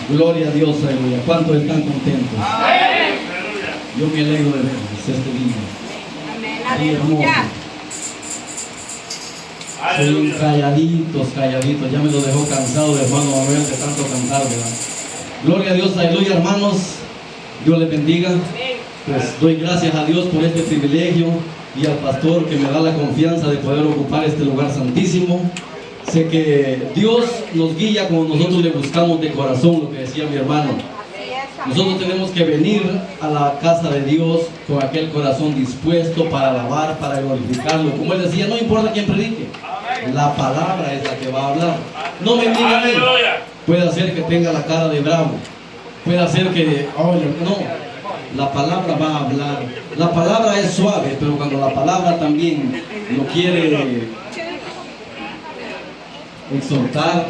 Gloria a Dios, aleluya. ¿Cuántos están contentos? Amén. Yo me alegro de verles este día. Amén. Qué hermoso. Son calladitos. Ya me lo dejó cansado de hermano Manuel de tanto cantar, ¿verdad? Gloria a Dios, aleluya, hermanos. Dios les bendiga. Pues doy gracias a Dios por este privilegio y al pastor que me da la confianza de poder ocupar este lugar santísimo. Sé que Dios nos guía como nosotros le buscamos de corazón, lo que decía mi hermano. Nosotros tenemos que venir a la casa de Dios con aquel corazón dispuesto para alabar, para glorificarlo. Como él decía, no importa quién predique, la palabra es la que va a hablar. No me mire a mí. Puede hacer que tenga la cara de bravo, puede hacer que, no, la palabra va a hablar. La palabra es suave, pero cuando la palabra también lo quiere exhortar,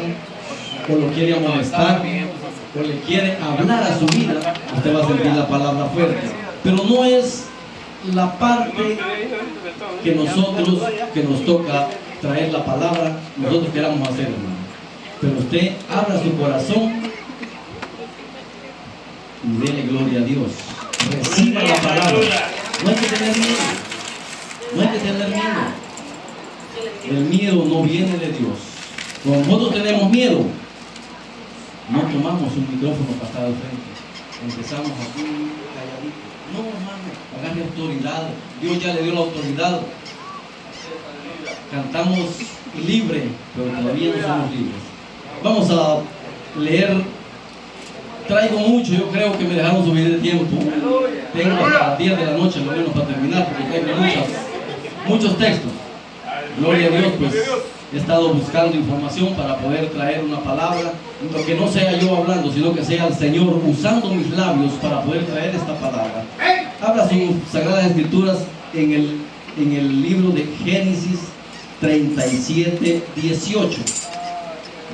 o lo quiere amonestar, o le quiere hablar a su vida, usted va a sentir la palabra fuerte. Pero no es la parte que nosotros, que nos toca traer la palabra, nosotros queramos hacer, hermano. Pero usted abra su corazón y dele gloria a Dios. Reciba la palabra. No hay que tener miedo. No hay que tener miedo. El miedo no viene de Dios. Cuando nosotros tenemos miedo, no tomamos un micrófono para estar al frente. Empezamos aquí calladitos. No, hermano, agarre autoridad. Dios ya le dio la autoridad. Cantamos libre, pero todavía no somos libres. Vamos a leer. Traigo mucho, yo creo que me dejaron subir el tiempo. Tengo hasta las 10 de la noche, lo menos, para terminar, porque traigo muchos textos. Gloria a Dios, pues he estado buscando información para poder traer una palabra, lo que no sea yo hablando, sino que sea el Señor usando mis labios para poder traer esta palabra. Habla sus Sagradas Escrituras en el libro de Génesis 37:18.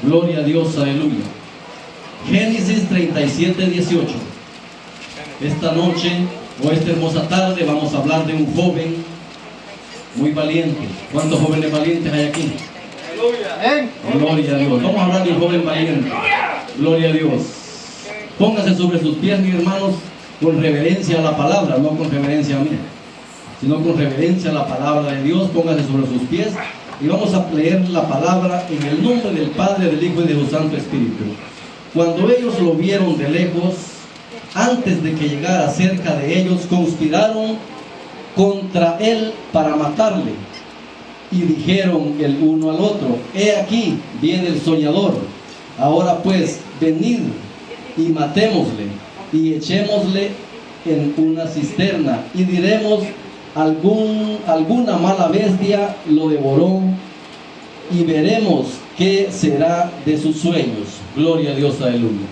Gloria a Dios, aleluya. Génesis 37:18. Esta noche o esta hermosa tarde vamos a hablar de un joven muy valiente. ¿Cuántos jóvenes valientes hay aquí? Gloria a Dios. Vamos a hablar de un joven valiente. Gloria a Dios. Póngase sobre sus pies, mis hermanos, con reverencia a la palabra, no con reverencia a mí, sino con reverencia a la palabra de Dios. Póngase sobre sus pies y vamos a leer la palabra en el nombre del Padre, del Hijo y de su Santo Espíritu. Cuando ellos lo vieron de lejos, antes de que llegara cerca de ellos, conspiraron contra él para matarle. Y dijeron el uno al otro: he aquí, viene el soñador. Ahora pues, venid y matémosle, y echémosle en una cisterna, y diremos: alguna mala bestia lo devoró, y veremos qué será de sus sueños. Gloria a Dios, aleluya.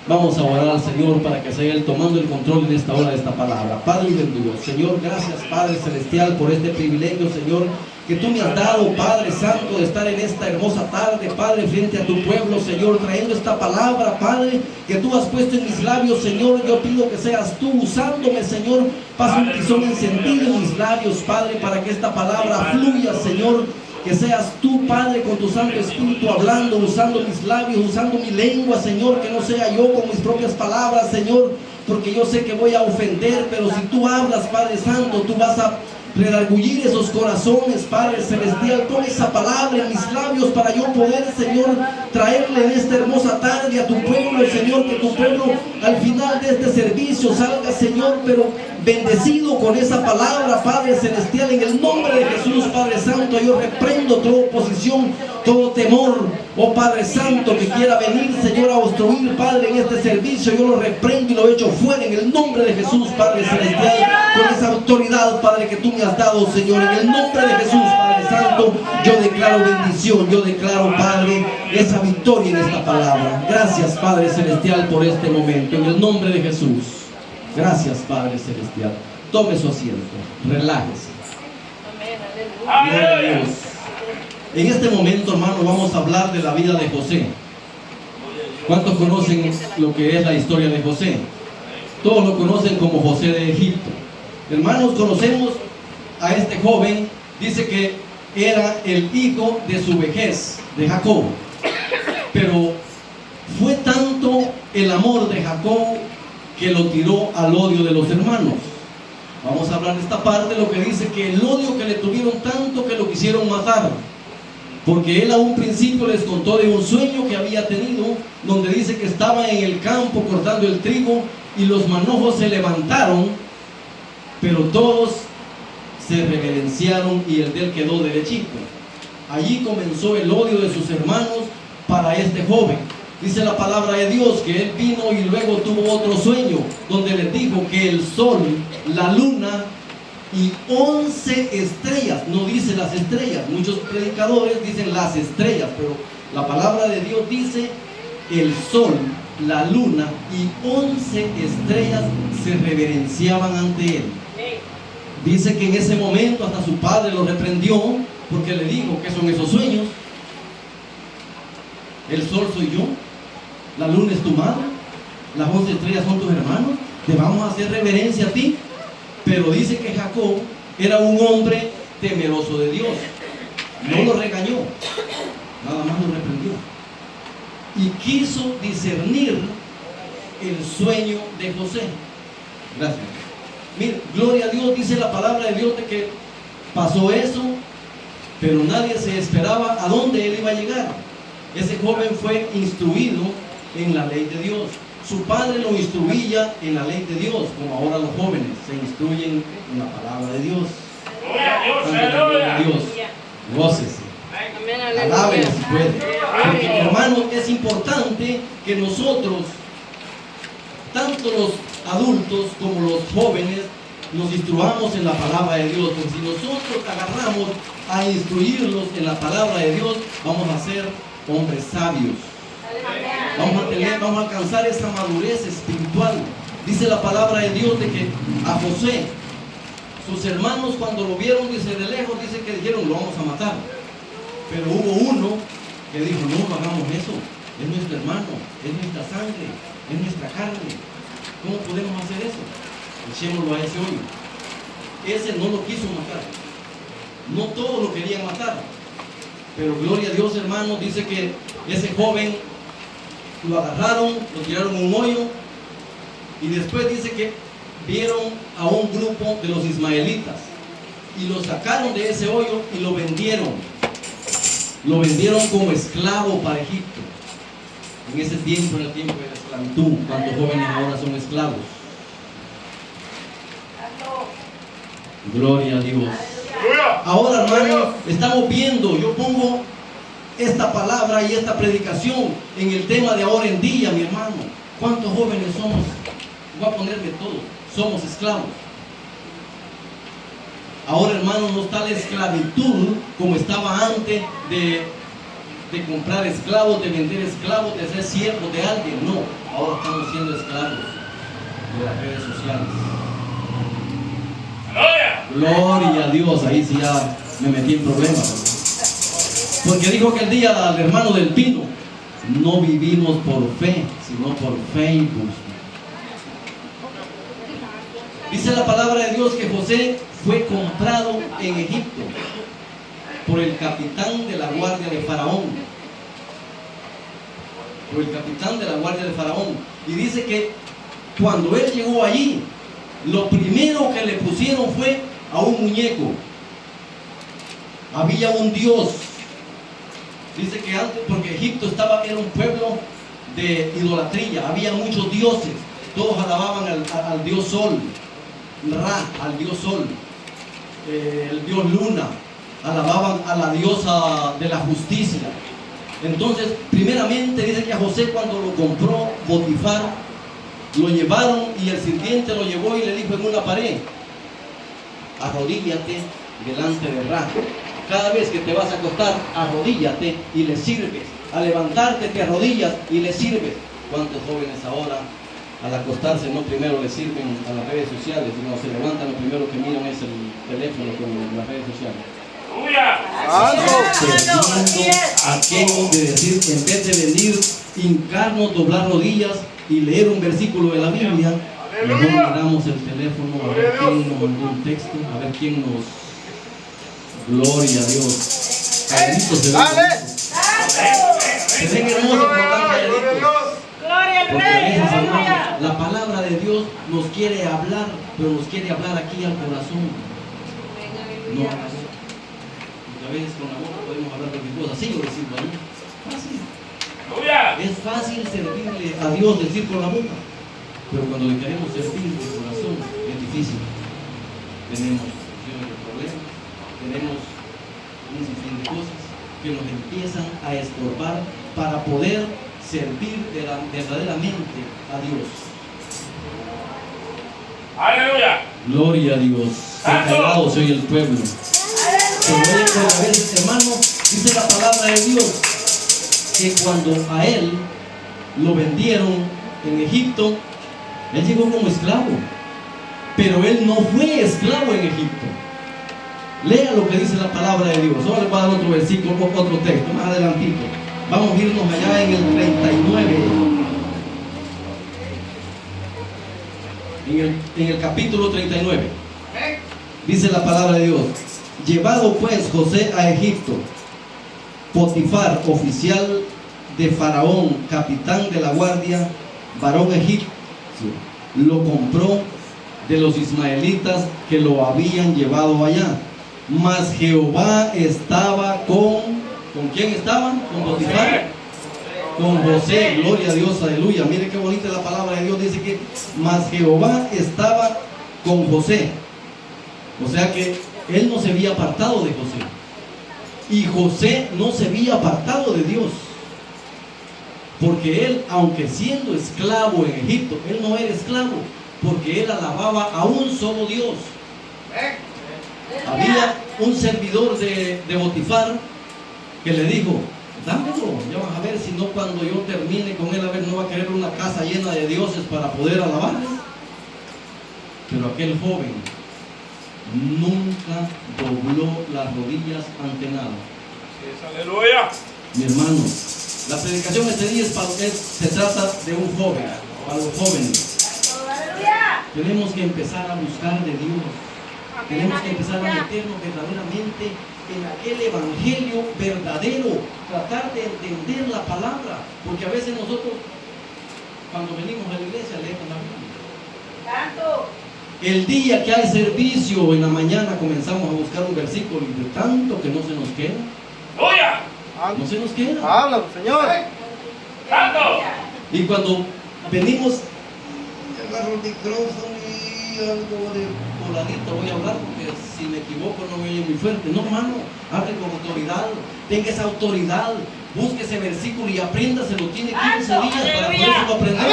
Vamos a orar al Señor para que sea Él tomando el control en esta hora de esta palabra. Padre bendito, Señor, gracias, Padre Celestial, por este privilegio, Señor, que tú me has dado, Padre Santo, de estar en esta hermosa tarde, Padre, frente a tu pueblo, Señor, trayendo esta palabra, Padre, que tú has puesto en mis labios, Señor. Yo pido que seas tú usándome, Señor. Pasa un tizón encendido en mis labios, Padre, para que esta palabra fluya, Señor. Que seas tú, Padre, con tu Santo Espíritu hablando, usando mis labios, usando mi lengua, Señor. Que no sea yo con mis propias palabras, Señor, porque yo sé que voy a ofender, pero si tú hablas, Padre Santo, tú vas a redargullir esos corazones, Padre Celestial. Pon esa palabra en mis labios para yo poder, Señor, traerle en esta hermosa tarde a tu pueblo, Señor. Que tu pueblo al final de este servicio salga, Señor, pero bendecido con esa palabra, Padre Celestial. En el nombre de Jesús, Padre Santo, yo reprendo toda oposición, todo temor, oh Padre Santo, que quiera venir, Señor, a obstruir, Padre, en este servicio. Yo lo reprendo y lo echo fuera en el nombre de Jesús, Padre Celestial, con esa autoridad, Padre, que tú me has dado, Señor. En el nombre de Jesús, Padre Santo, yo declaro bendición, yo declaro, Padre, esa victoria en esta palabra. Gracias, Padre Celestial, por este momento, en el nombre de Jesús. Gracias, Padre Celestial. Tome su asiento, relájese. Gloria a Dios. En este momento, hermano, vamos a hablar de la vida de José. ¿Cuántos conocen lo que es la historia de José? Todos lo conocen como José de Egipto. Hermanos, conocemos a este joven. Dice que era el hijo de su vejez, de Jacob. Pero fue tanto el amor de Jacob que lo tiró al odio de los hermanos. Vamos a hablar de esta parte, lo que dice que el odio que le tuvieron tanto que lo quisieron matar. Porque él a un principio les contó de un sueño que había tenido, donde dice que estaba en el campo cortando el trigo y los manojos se levantaron, pero todos se reverenciaron y el de él quedó derechito. Allí comenzó el odio de sus hermanos para este joven. Dice la palabra de Dios que él vino y luego tuvo otro sueño, donde les dijo que el sol, la luna y 11 estrellas, no dice las estrellas, muchos predicadores dicen las estrellas, pero la palabra de Dios dice el sol, la luna y 11 estrellas se reverenciaban ante él. Dice que en ese momento hasta su padre lo reprendió porque le dijo: ¿qué son esos sueños? El sol soy yo, la luna es tu madre, las 11 estrellas son tus hermanos, te vamos a hacer reverencia a ti. Pero dice que Jacob era un hombre temeroso de Dios, no lo regañó, nada más lo reprendió y quiso discernir el sueño de José. Gracias. Mire, gloria a Dios, dice la palabra de Dios de que pasó eso, pero nadie se esperaba a dónde él iba a llegar. Ese joven fue instruido en la ley de Dios. Su padre lo instruía en la ley de Dios, como ahora los jóvenes se instruyen en la palabra de Dios. Gloria a Dios. Gócese. Alábenle si puede. Porque, hermanos, es importante que nosotros, tanto los adultos como los jóvenes, nos instruamos en la palabra de Dios. Porque si nosotros agarramos a instruirlos en la palabra de Dios, vamos a ser hombres sabios. Vamos a alcanzar esa madurez espiritual. Dice la palabra de Dios de que a José, sus hermanos cuando lo vieron, dice de lejos, dice que dijeron: lo vamos a matar. Pero hubo uno que dijo: no hagamos eso, es nuestro hermano, es nuestra sangre, es nuestra carne. ¿Cómo podemos hacer eso? Echémoslo a ese hoyo. Ese no lo quiso matar. No todos lo querían matar. Pero gloria a Dios, hermanos, dice que ese joven lo agarraron, lo tiraron en un hoyo y después dice que vieron a un grupo de los ismaelitas y lo sacaron de ese hoyo y lo vendieron como esclavo para Egipto. En ese tiempo, en el tiempo de la esclavitud, cuando jóvenes ahora son esclavos. Gloria a Dios. Ahora, hermano, estamos viendo, yo pongo esta palabra y esta predicación en el tema de ahora en día, mi hermano. ¿Cuántos jóvenes somos? Voy a ponerle todo. Somos esclavos. Ahora, hermano, no está la esclavitud como estaba antes de comprar esclavos, de vender esclavos, de ser siervos de alguien. No, ahora estamos siendo esclavos de las redes sociales. Gloria a Dios, ahí sí ya me metí en problemas. Porque dijo que el día al hermano del pino, no vivimos por fe, sino por Facebook. Dice la palabra de Dios que José fue comprado en Egipto por el capitán de la guardia de Faraón. Por el capitán de la guardia de Faraón. Y dice que cuando él llegó allí, lo primero que le pusieron fue a un muñeco. Había un dios. Dice que antes, porque Egipto era un pueblo de idolatría, había muchos dioses. Todos alababan al dios sol, Ra, al dios sol, el dios luna, alababan a la diosa de la justicia. Entonces, primeramente dice que a José, cuando lo compró Potifar, lo llevaron y el sirviente lo llevó y le dijo en una pared: arrodíllate delante de Ra. Cada vez que te vas a acostar, arrodíllate y le sirves. Al levantarte te arrodillas y le sirves. ¿Cuántos jóvenes ahora al acostarse no primero le sirven a las redes sociales, sino se levantan, lo primero que miran es el teléfono con las redes sociales? Aquello de decir, en vez de venir, hincarnos, doblar rodillas y leer un versículo de la Biblia, mejor miramos el teléfono a ver quién nos mandó un texto, a ver quién nos Gloria a Dios. Calladitos se ven bonitos. Se ven hermosos por estar calladitos. Gloria al Porque a Rey. veces, hermano, Aleluya. la palabra de Dios nos quiere hablar, pero nos quiere hablar aquí al corazón. No a la boca. Porque a veces con la boca podemos hablar de cualquier cosa. Sí, lo decimos ahí. Fácil. Es fácil servirle a Dios, decir con la boca. Pero cuando le queremos servir de corazón, es difícil. Tenemos problemas, tenemos un sinfín de cosas que nos empiezan a estorbar para poder servir verdaderamente a Dios. Aleluya. Gloria a Dios. Callado soy el pueblo. Pero oye, pero a ver, hermano, dice la palabra de Dios que cuando a él lo vendieron en Egipto, él llegó como esclavo. Pero él no fue esclavo en Egipto. Lea lo que dice la palabra de Dios. Ahora les voy a dar otro versículo, otro texto, más adelantito. Vamos a irnos allá en el 39. En el capítulo 39. Dice la palabra de Dios. Llevado pues José a Egipto, Potifar, oficial de Faraón, capitán de la guardia, varón egipcio, lo compró de los ismaelitas que lo habían llevado allá. Mas Jehová estaba ¿con quién estaban? Con Potifar, con José. Gloria a Dios, aleluya. Mire qué bonita la palabra de Dios. Dice que mas Jehová estaba con José. O sea que él no se había apartado de José, y José no se había apartado de Dios, porque él, aunque siendo esclavo en Egipto, él no era esclavo, porque él alababa a un solo Dios. Había un servidor de Potifar que le dijo: dámelo, ya vas a ver, si no cuando yo termine con él, a ver, no va a querer una casa llena de dioses para poder alabarle. Pero aquel joven nunca dobló las rodillas ante nada. Aleluya. Mi hermano, la predicación este día se trata de un joven, para los jóvenes. Aleluya. Tenemos que empezar a buscar de Dios. Tenemos que empezar a meternos verdaderamente en aquel evangelio verdadero, tratar de entender la palabra, porque a veces nosotros, cuando venimos a la iglesia, leemos la Biblia. Tanto. El día que hay servicio en la mañana comenzamos a buscar un versículo, y de tanto que no se nos queda, Aleluya. no se nos queda. Habla, Señor. Santo. Y cuando venimos, agarro el micrófono y algo de voladito voy a hablar, porque si me equivoco no me oye muy fuerte. No, hermano, hable con autoridad, tenga esa autoridad, busque ese versículo y apréndaselo. Tiene 15 días para poderlo aprender.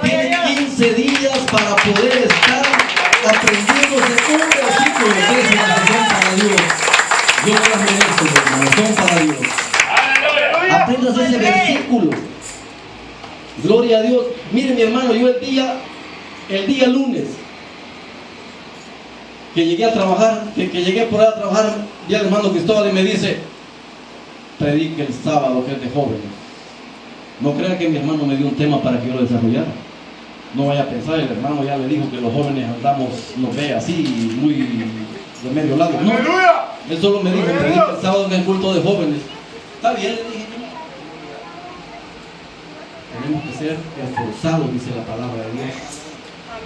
Tiene 15 días para poder estar aprendiéndose un versículo. Ustedes se las son para Dios. Yo no las merezco, hermano, son para Dios. Aleluya. Apréndase ese versículo. Gloria a Dios. Mire, mi hermano, yo el día lunes que llegué a trabajar, que llegué por ahí a trabajar, ya el hermano Cristóbal y me dice: predique el sábado, que es de jóvenes. No crea que mi hermano me dio un tema para que yo lo desarrollara. No vaya a pensar, el hermano ya le dijo que los jóvenes andamos, nos ve así, muy de medio lado. No, él solo me dijo: predique el sábado en el culto de jóvenes. Está bien, le dije. Tenemos que ser esforzados, dice la palabra de Dios.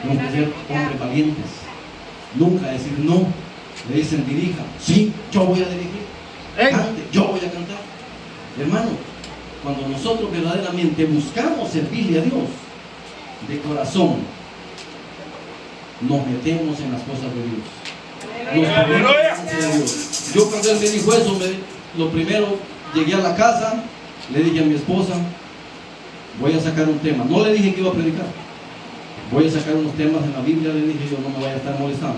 Tenemos que ser hombres valientes. Nunca decir no. Le dicen: dirija. Sí, yo voy a dirigir. Cante, yo voy a cantar. Hermano, cuando nosotros verdaderamente buscamos servirle a Dios de corazón, nos metemos en las cosas de Dios. Nos ponemos delante de Dios. Yo, cuando él me dijo eso, lo primero, llegué a la casa, le dije a mi esposa: voy a sacar un tema. No le dije que iba a predicar. Voy a sacar unos temas en la Biblia, le dije yo, no me vaya a estar molestando.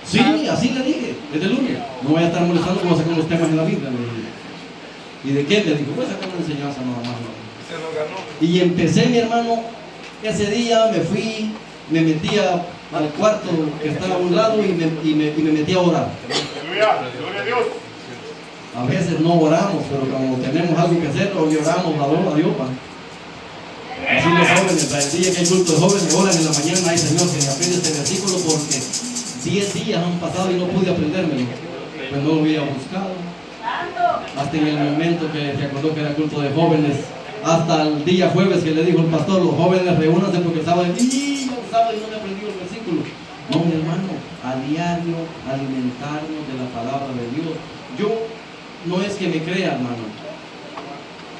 Sí, así le dije, desde el lunes. No voy a estar molestando, voy a sacar unos temas en la Biblia, le dije. ¿Y de qué? Le dijo: voy a sacar una enseñanza nada más. Y empecé, mi hermano, ese día me fui, me metí al cuarto que estaba a un lado y me metí a orar. Aleluya. Gloria a Dios. A veces no oramos, pero cuando tenemos algo que hacer, hoy oramos a Dios. Así los jóvenes, el día que hay culto de jóvenes, oran en la mañana: ay Señor, que me aprende este versículo, porque 10 días han pasado y no pude aprendérmelo. Pues no lo había buscado. Hasta en el momento que se acordó que era culto de jóvenes, hasta el día jueves que le dijo el pastor, los jóvenes reúnanse porque el sábado, y no me aprendí el versículo. No, mi hermano, a diario alimentarnos de la palabra de Dios. Yo, no es que me crea, hermano.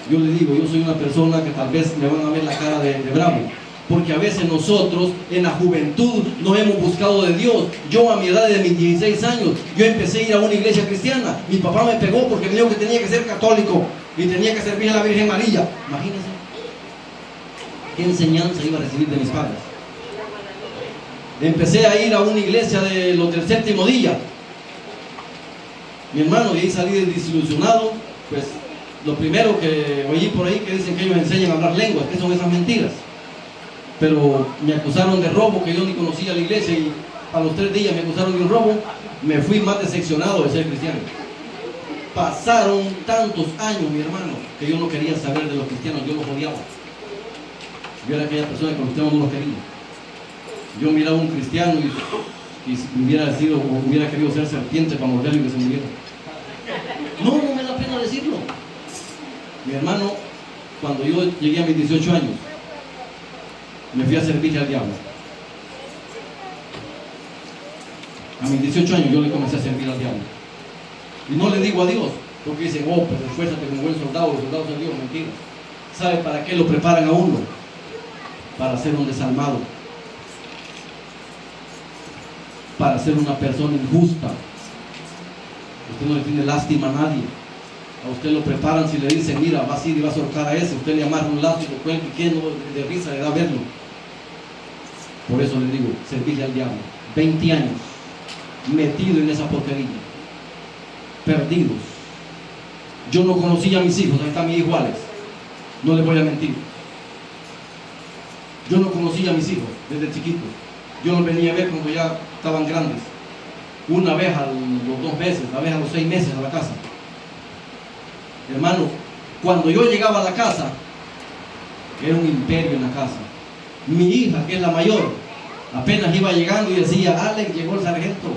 Yo le digo, yo soy una persona que tal vez me van a ver la cara de bravo. Porque a veces nosotros en la juventud no hemos buscado de Dios. Yo a mi edad de mis 16 años, yo empecé a ir a una iglesia cristiana. Mi papá me pegó porque me dijo que tenía que ser católico y tenía que servir a la Virgen María. Imagínense qué enseñanza iba a recibir de mis padres. Empecé a ir a una iglesia de los del séptimo día, mi hermano, y ahí salí desilusionado. Pues lo primero que oí por ahí que dicen que ellos enseñan a hablar lenguas, que son esas mentiras. Pero me acusaron de robo, que yo ni conocía la iglesia, y a los 3 días me acusaron de un robo. Me fui más decepcionado de ser cristiano. Pasaron tantos años, mi hermano, que yo no quería saber de los cristianos, yo los odiaba. Yo era aquella persona que los cristianos no los quería. Yo miraba a un cristiano y hubiera querido ser serpiente para morderlo y que se muriera. No me da pena decirlo. Mi hermano, cuando yo llegué a mis 18 años, me fui a servirle al diablo. A mis 18 años yo le comencé a servir al diablo. Y no le digo a Dios, porque dicen, oh, pues esfuérzate como buen soldado, los soldados son Dios, mentira. ¿Sabe para qué lo preparan a uno? Para ser un desalmado, para ser una persona injusta. Usted no le tiene lástima a nadie. A usted lo preparan si le dicen, mira, vas a ir y vas a ahorcar a ese. Usted le amarra un lazo y lo cuelga y que no, de risa le da verlo. Por eso le digo, servirle al diablo. 20 años metido en esa porquería, perdidos. Yo no conocía a mis hijos, ahí están mis hijos Alex, no les voy a mentir. Yo no conocía a mis hijos desde chiquitos. Yo los venía a ver cuando ya estaban grandes. Una vez a los 2 meses, una vez a los 6 meses a la casa. Hermano, cuando yo llegaba a la casa, era un imperio en la casa. Mi hija, que es la mayor, apenas iba llegando y decía, Alex, llegó el sargento.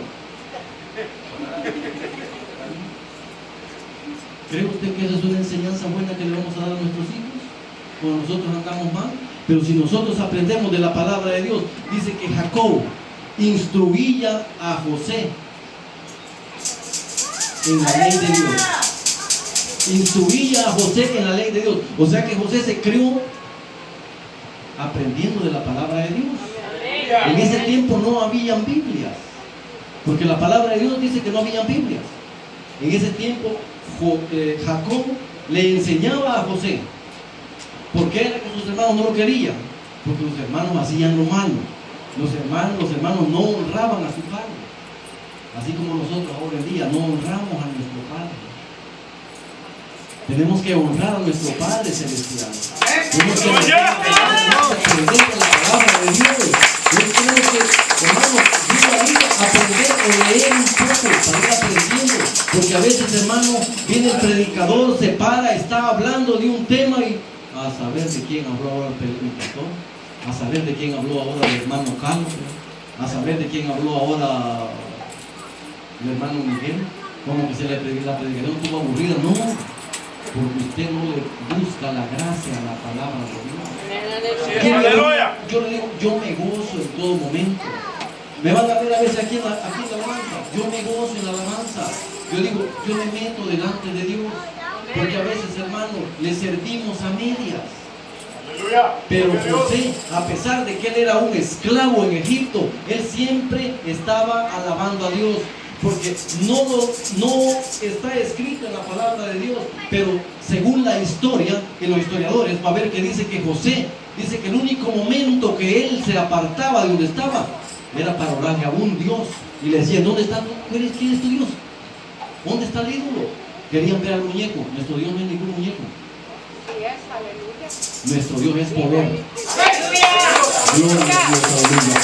¿Cree usted que esa es una enseñanza buena que le vamos a dar a nuestros hijos? Cuando nosotros andamos mal. Pero si nosotros aprendemos de la palabra de Dios, dice que Jacob instruía a José en la ley de Dios. Instruía a José en la ley de Dios. O sea que José se crió aprendiendo de la palabra de Dios. En ese tiempo no habían Biblias, porque la palabra de Dios dice que no habían Biblias. En ese tiempo Jacob le enseñaba a José. ¿Por qué era que sus hermanos no lo querían? Porque los hermanos hacían lo malo. Los hermanos no honraban a su padre. Así como nosotros ahora en día no honramos a nuestro padre. Tenemos que honrar a nuestro Padre Celestial. Tenemos que aprender de la palabra de Dios. Tenemos que, hermano, aprender o leer un poco para ir aprendiendo. Porque a veces, hermano, viene el predicador, se para, está hablando de un tema y a saber de quién habló ahora el pastor, a saber de quién habló ahora el hermano Carlos, a saber de quién habló ahora el hermano Miguel. Como que la predicación estuvo aburrida. No, porque usted no le busca la gracia a la palabra de Dios. ¡Aleluya! Yo le digo, yo me gozo en todo momento. Me van a ver a veces aquí en la alabanza. Yo me gozo en la alabanza. Yo digo, yo me meto delante de Dios. Porque a veces, hermano, le servimos a medias. Pero José, a pesar de que él era un esclavo en Egipto, él siempre estaba alabando a Dios. Porque no está escrito en la palabra de Dios, pero según la historia, en los historiadores va a ver que dice que José, dice que el único momento que él se apartaba de donde estaba era para orarle a un Dios. Y le decían, ¿dónde está? ¿Quién es tu Dios? ¿Dónde está el ídolo? Querían ver al muñeco. Nuestro Dios no es ningún muñeco. Nuestro Dios es poder. Gloria a Dios, aleluya.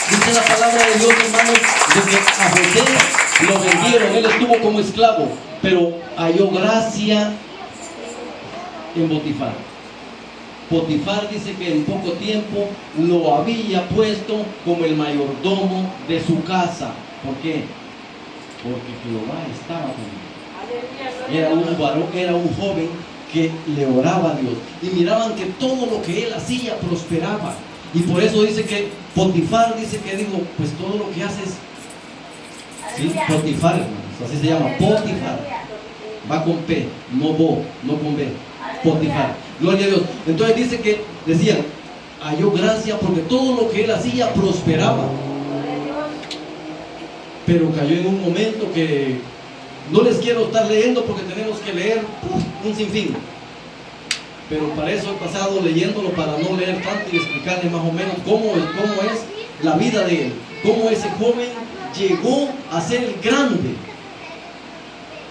Dice la palabra de Dios, hermanos, de que a José lo vendieron, él estuvo como esclavo, pero halló gracia en Potifar. Potifar dice que en poco tiempo lo había puesto como el mayordomo de su casa. ¿Por qué? Porque Jehová estaba con él. Era un varón, era un joven que le oraba a Dios. Y miraban que todo lo que él hacía prosperaba. Y por eso dice que Potifar dice que dijo, pues todo lo que haces, ¿sí? Potifar, hermanos, así se llama, Potifar. Va con P, no Bo, no con B. Potifar. Gloria a Dios. Entonces dice que decían, halló gracia porque todo lo que él hacía prosperaba. Pero cayó en un momento que no les quiero estar leyendo porque tenemos que leer un sinfín. Pero para eso he pasado leyéndolo para no leer tanto y explicarles más o menos cómo es la vida de él. Cómo ese joven llegó a ser el grande.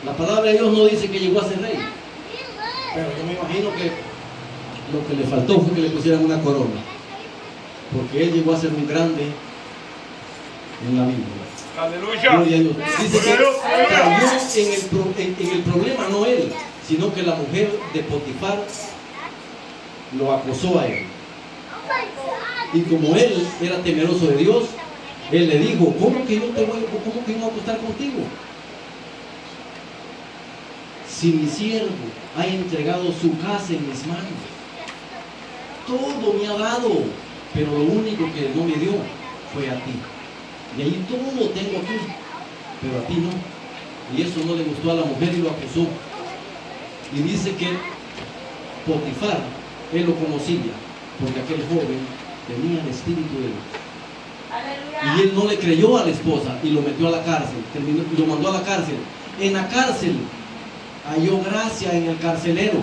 La palabra de Dios no dice que llegó a ser rey. Pero yo me imagino que lo que le faltó fue que le pusieran una corona. Porque él llegó a ser un grande en la Biblia. Aleluya. Gloria a Dios. Dice que cayó en el problema no él, sino que la mujer de Potifar lo acosó a él. Y como él era temeroso de Dios, él le dijo, ¿cómo que yo voy a acostar contigo? Si mi siervo ha entregado su casa en mis manos, todo me ha dado, pero lo único que no me dio fue a ti. Y ahí todo lo tengo aquí, pero a ti no. Y eso no le gustó a la mujer y lo acusó. Y dice que Potifar, él lo conocía, porque aquel joven tenía el espíritu de Dios. Y él no le creyó a la esposa y lo metió a la cárcel, y lo mandó a la cárcel. En la cárcel halló gracia en el carcelero.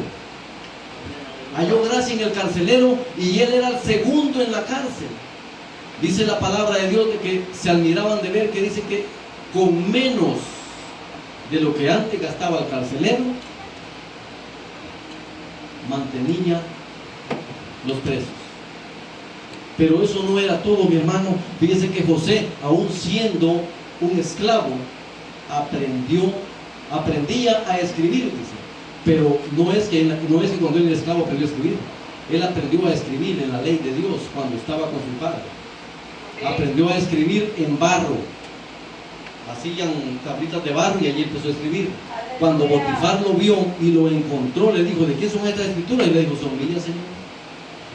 Halló gracia en el carcelero y él era el segundo en la cárcel. Dice la palabra de Dios de que se admiraban de ver que dice que con menos de lo que antes gastaba el carcelero, mantenía los presos. Pero eso no era todo, mi hermano. Fíjese que José, aún siendo un esclavo, aprendía a escribir, dice. Pero no es que cuando él era esclavo aprendió a escribir. Él aprendió a escribir en la ley de Dios cuando estaba con su padre. Aprendió a escribir en barro. Hacían tablitas de barro y allí empezó a escribir. Cuando Potifar lo vio y lo encontró, le dijo, ¿de qué son estas escrituras? Y le dijo, son mías, Señor.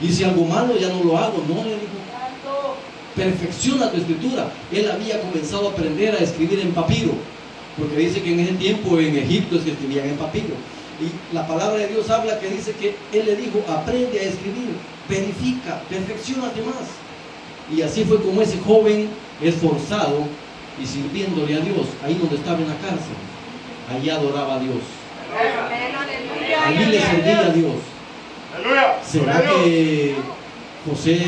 Y si algo malo ya no lo hago. No, le dijo, perfecciona tu escritura. Él había comenzado a aprender a escribir en papiro, porque dice que en ese tiempo en Egipto es que escribían en papiro. Y la palabra de Dios habla que dice que él le dijo, aprende a escribir, verifica, perfeccionate más. Y así fue como ese joven esforzado y sirviéndole a Dios, ahí donde estaba en la cárcel, allí adoraba a Dios. Allí le servía a Dios. ¿Será que José,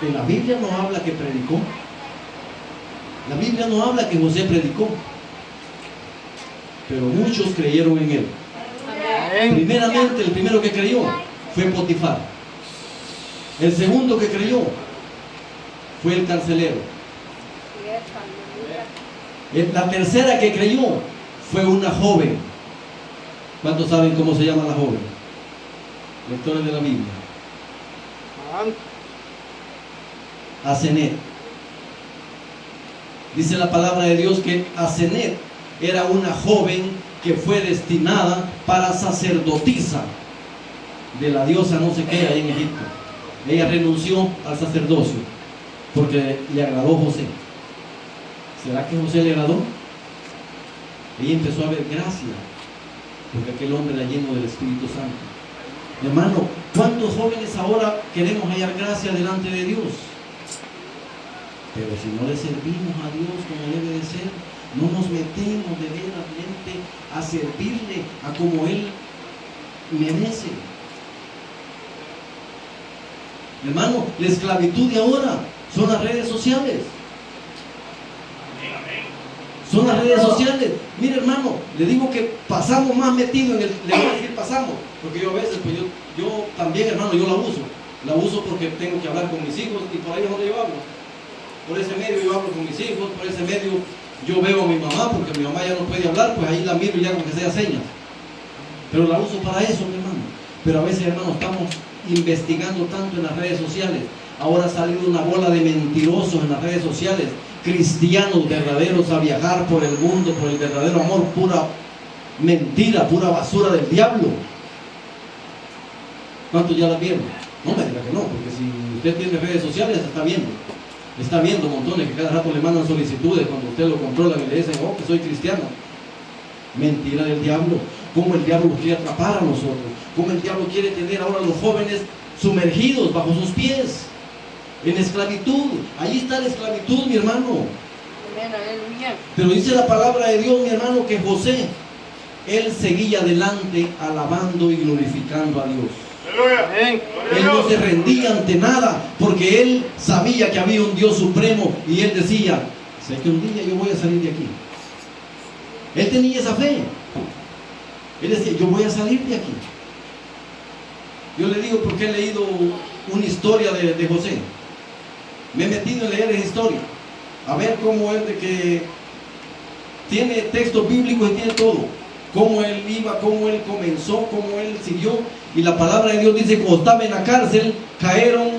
en la Biblia no habla que predicó? La Biblia no habla que José predicó, pero muchos creyeron en él. Primeramente, el primero que creyó fue Potifar. El segundo que creyó fue el carcelero. La tercera que creyó fue una joven. ¿Cuántos saben cómo se llama la joven? Lectores de la Biblia. Asenet. Dice la palabra de Dios que Asenet era una joven que fue destinada para sacerdotisa de la diosa no sé qué ahí en Egipto. Ella renunció al sacerdocio porque le agradó José. ¿Será que José le agradó? Ella empezó a ver gracia porque aquel hombre era lleno del Espíritu Santo. Hermano, ¿cuántos jóvenes ahora queremos hallar gracia delante de Dios? Pero si no le servimos a Dios como debe de ser, no nos metemos de verdaderamente a servirle a como Él merece. Hermano, la esclavitud de ahora son las redes sociales. Son las redes sociales. Mire, hermano, le digo que pasamos más metidos en el... Le voy a decir pasamos, porque yo a veces, pues yo también, hermano, yo la uso. La uso porque tengo que hablar con mis hijos y por ahí es donde yo hablo. Por ese medio yo hablo con mis hijos, por ese medio yo veo a mi mamá, porque mi mamá ya no puede hablar, pues ahí la miro y hago que sea señas. Pero la uso para eso, mi hermano. Pero a veces, hermano, estamos investigando tanto en las redes sociales. Ahora ha salido una bola de mentirosos en las redes sociales, cristianos verdaderos a viajar por el mundo, por el verdadero amor, pura mentira, pura basura del diablo. ¿Cuántos ya las vieron? No me diga que no, porque si usted tiene redes sociales está viendo montones que cada rato le mandan solicitudes cuando usted lo controla y le dicen, oh, que soy cristiano. Mentira del diablo. Cómo el diablo quiere atrapar a nosotros, cómo el diablo quiere tener ahora a los jóvenes sumergidos bajo sus pies, en esclavitud. Ahí está la esclavitud, mi hermano. Amén, aleluya. Pero dice la palabra de Dios, mi hermano, que José, él seguía adelante alabando y glorificando a Dios. Aleluya. Él no se rendía ante nada, porque él sabía que había un Dios supremo, y él decía, sé que un día yo voy a salir de aquí. Él tenía esa fe. Él decía, yo voy a salir de aquí. Yo le digo porque he leído una historia de José. Me he metido en leer esa historia, a ver cómo es de que tiene textos bíblicos y tiene todo. Cómo él iba, cómo él comenzó, cómo él siguió. Y la palabra de Dios dice que cuando estaba en la cárcel, cayeron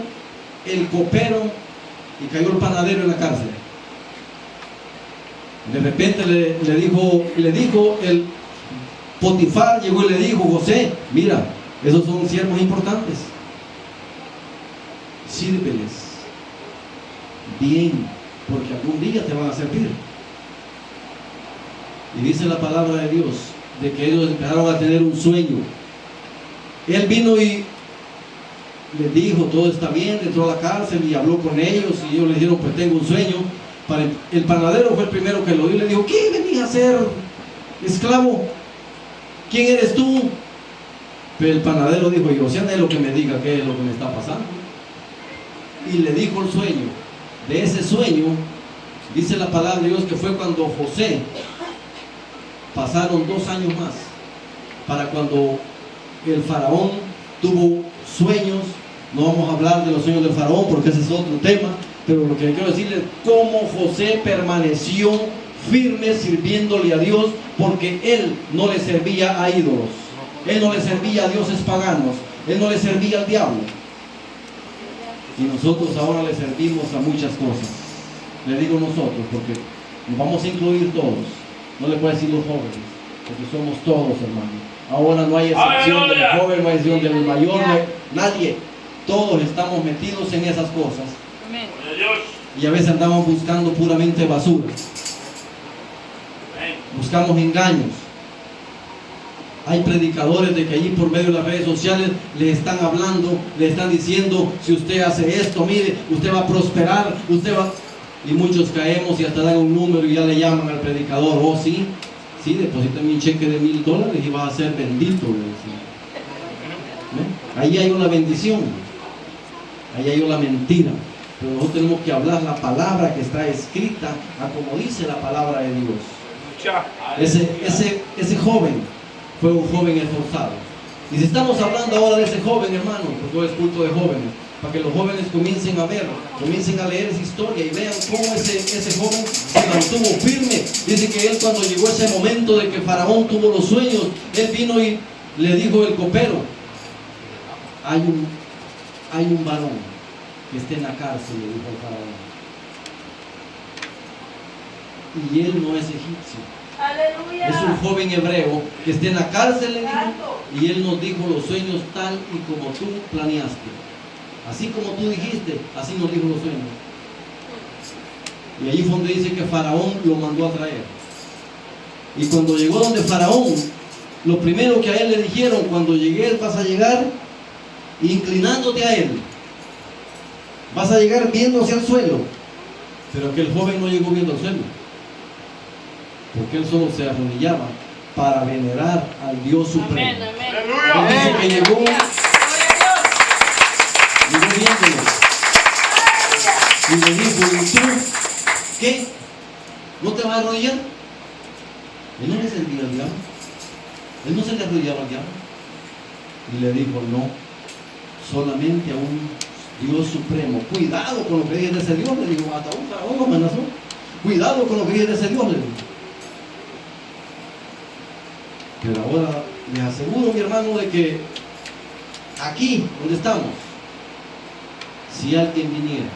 el copero y cayó el panadero en la cárcel. De repente le dijo el Potifar, llegó y le dijo, José, mira, esos son siervos importantes, sírveles bien, porque algún día te van a servir. Y dice la palabra de Dios de que ellos empezaron a tener un sueño. Él vino y les dijo, todo está bien, entró a la cárcel y habló con ellos, y ellos le dijeron, pues tengo un sueño. El panadero fue el primero que lo dio y le dijo, ¿qué venís a hacer, esclavo? ¿Quién eres tú? Pero el panadero dijo, yo sé lo que me diga qué es lo que me está pasando. Y le dijo el sueño. De ese sueño, dice la palabra de Dios que fue cuando José, pasaron 2 años más, para cuando el faraón tuvo sueños. No vamos a hablar de los sueños del faraón porque ese es otro tema, pero lo que quiero decirles es cómo José permaneció firme sirviéndole a Dios, porque él no le servía a ídolos, él no le servía a dioses paganos, él no le servía al diablo. Y nosotros ahora le servimos a muchas cosas. Le digo nosotros porque nos vamos a incluir todos. No le puedo decir los jóvenes, porque somos todos, hermanos. Ahora no hay excepción del joven, no hay excepción del mayor, no hay, nadie. Todos estamos metidos en esas cosas. Amén. Y a veces andamos buscando puramente basura. Buscamos engaños. Hay predicadores de que allí por medio de las redes sociales le están hablando, le están diciendo, si usted hace esto, mire, usted va a prosperar, usted va... Y muchos caemos y hasta dan un número y ya le llaman al predicador, oh sí, deposítame un cheque de $1000 y va a ser bendito. Ahí hay una bendición, ahí hay una mentira. Pero nosotros tenemos que hablar la palabra que está escrita a como dice la palabra de Dios. Ese joven fue un joven esforzado. Y si estamos hablando ahora de ese joven, hermano, porque hoy es culto de jóvenes, para que los jóvenes comiencen a ver, comiencen a leer esa historia y vean cómo ese joven se mantuvo firme. Dice que él, cuando llegó ese momento de que Faraón tuvo los sueños, él vino y le dijo el copero, hay un varón que esté en la cárcel, le dijo el Faraón, y él no es egipcio. Aleluya. Es un joven hebreo que esté en la cárcel, le dijo, y él nos dijo los sueños tal y como tú planeaste. Así como tú dijiste, así nos dijo los sueños. Y ahí fue donde dice que Faraón lo mandó a traer. Y cuando llegó donde Faraón, lo primero que a él le dijeron, cuando llegues vas a llegar inclinándote a él. Vas a llegar viendo hacia el suelo. Pero aquel joven no llegó viendo al suelo, porque él solo se arrodillaba para venerar al Dios supremo. Amén, Aleluya. Él dice que llegó viéndolo. Y le dijo, ¿y tú qué? ¿No te vas a arrodillar? Él no le servía al diablo. Él no se le arrodillaba al diablo. Y le dijo, no, solamente a un Dios supremo. Cuidado con lo que dices de ese Dios, le dijo, hasta un faraón lo amenazó. Cuidado con lo que dices de ese Dios, le dijo. Pero ahora les aseguro, mi hermano, de que aquí donde estamos, si alguien viniera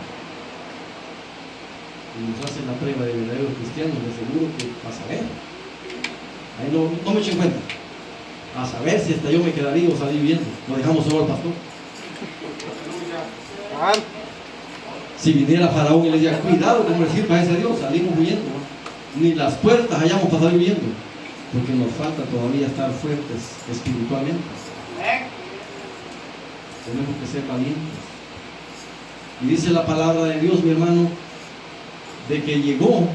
y nos hace la prueba de verdaderos cristianos, de seguro que vas a ver. Ahí no me echo en cuenta. A saber si hasta yo me quedaría o salí viviendo. Lo dejamos solo al pastor. Si viniera Faraón y le decía, cuidado con decir para ese Dios, salimos huyendo, ¿no? Ni las puertas hallamos para salir huyendo, porque nos falta todavía estar fuertes espiritualmente. Tenemos que ser valientes. Y dice la palabra de Dios, mi hermano, de que llegó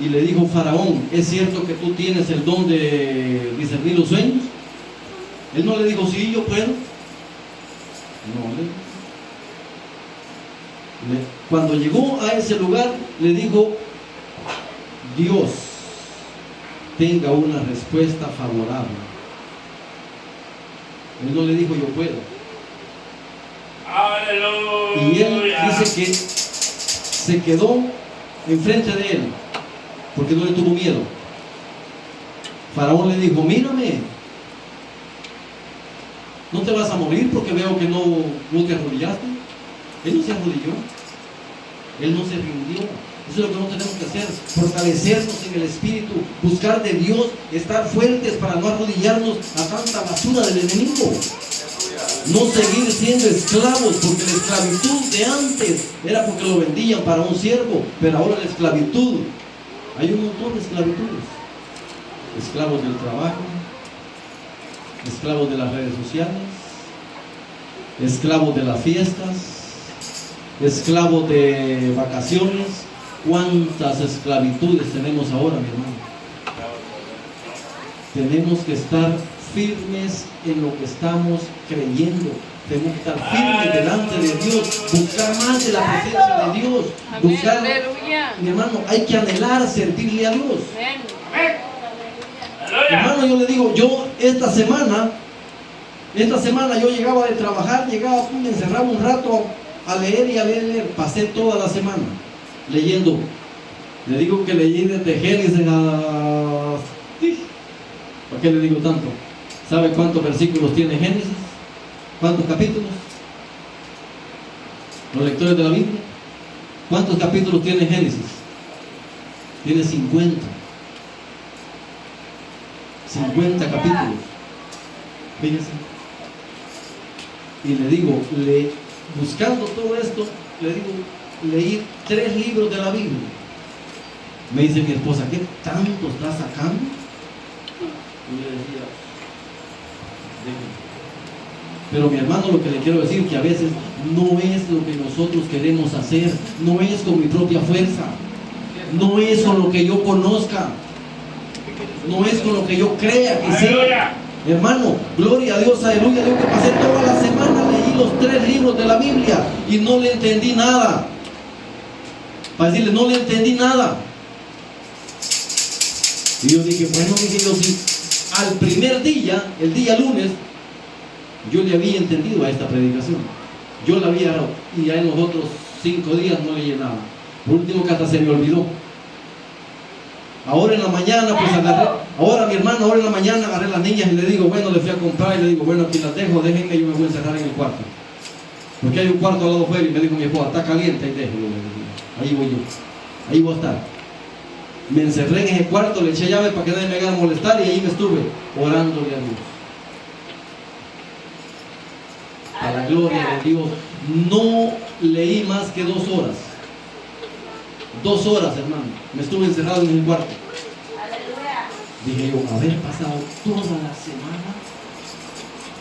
y le dijo Faraón, ¿es cierto que tú tienes el don de discernir los sueños? Él no le dijo, sí, yo puedo. No, cuando llegó a ese lugar, le dijo, Dios tenga una respuesta favorable. Él no le dijo, yo puedo. Aleluya. Y él dice que se quedó enfrente de él, porque no le tuvo miedo. Faraón le dijo, mírame, no te vas a morir porque veo que no te arrodillaste. Él no se arrodilló, él no se rindió. Eso es lo que no tenemos que hacer, fortalecernos en el espíritu, buscar de Dios, estar fuertes para no arrodillarnos a tanta basura del enemigo. No seguir siendo esclavos, porque la esclavitud de antes era porque lo vendían para un siervo, pero ahora la esclavitud, hay un montón de esclavitudes. Esclavos del trabajo, esclavos de las redes sociales, esclavos de las fiestas, esclavos de vacaciones. ¿Cuántas esclavitudes tenemos ahora, mi hermano? Tenemos que estar firmes en lo que estamos creyendo. Tenemos que estar firmes delante de Dios, buscar más de la presencia de Dios, buscar, mi hermano, hay que anhelar servirle a Dios. Hermano, yo le digo, yo esta semana yo llegaba de trabajar, me encerraba un rato a leer y a leer, pasé toda la semana leyendo. Le digo que leí desde Génesis a... ¿Por qué le digo tanto? ¿Sabe cuántos versículos tiene Génesis? ¿Cuántos capítulos? Los lectores de la Biblia, ¿cuántos capítulos tiene Génesis? Tiene 50 capítulos. Fíjense. Y le digo, buscando todo esto, le digo, leí 3 libros de la Biblia. Me dice mi esposa, ¿qué tanto estás sacando? Y le decía, déjeme. Pero mi hermano, lo que le quiero decir que a veces no es lo que nosotros queremos hacer, no es con mi propia fuerza, no es con lo que yo conozca, no es con lo que yo crea que sea. Hermano, gloria a Dios, aleluya. Yo que pasé toda la semana, leí los 3 libros de la Biblia y no le entendí nada. Para decirle, no le entendí nada. Y yo dije, bueno, yo sí, al primer día, el día lunes, yo le había entendido a esta predicación. Yo la había, y ya en los otros 5 días no leí nada. Por último, que hasta se me olvidó. Ahora en la mañana, pues ahora mi hermano, ahora en la mañana agarré las niñas y le digo, bueno, le fui a comprar y le digo, bueno, aquí las dejo, déjenme, yo me voy a encerrar en el cuarto. Porque hay un cuarto al lado afuera y me dijo mi esposa, está caliente, ahí déjelo, ahí voy yo, ahí voy a estar. Me encerré en ese cuarto, le eché llave para que nadie me haga molestar y ahí me estuve orándole a Dios. A la gloria de Dios. No leí más que 2 horas. 2 horas, hermano. Me estuve encerrado en el cuarto. Dije yo, haber pasado toda la semana,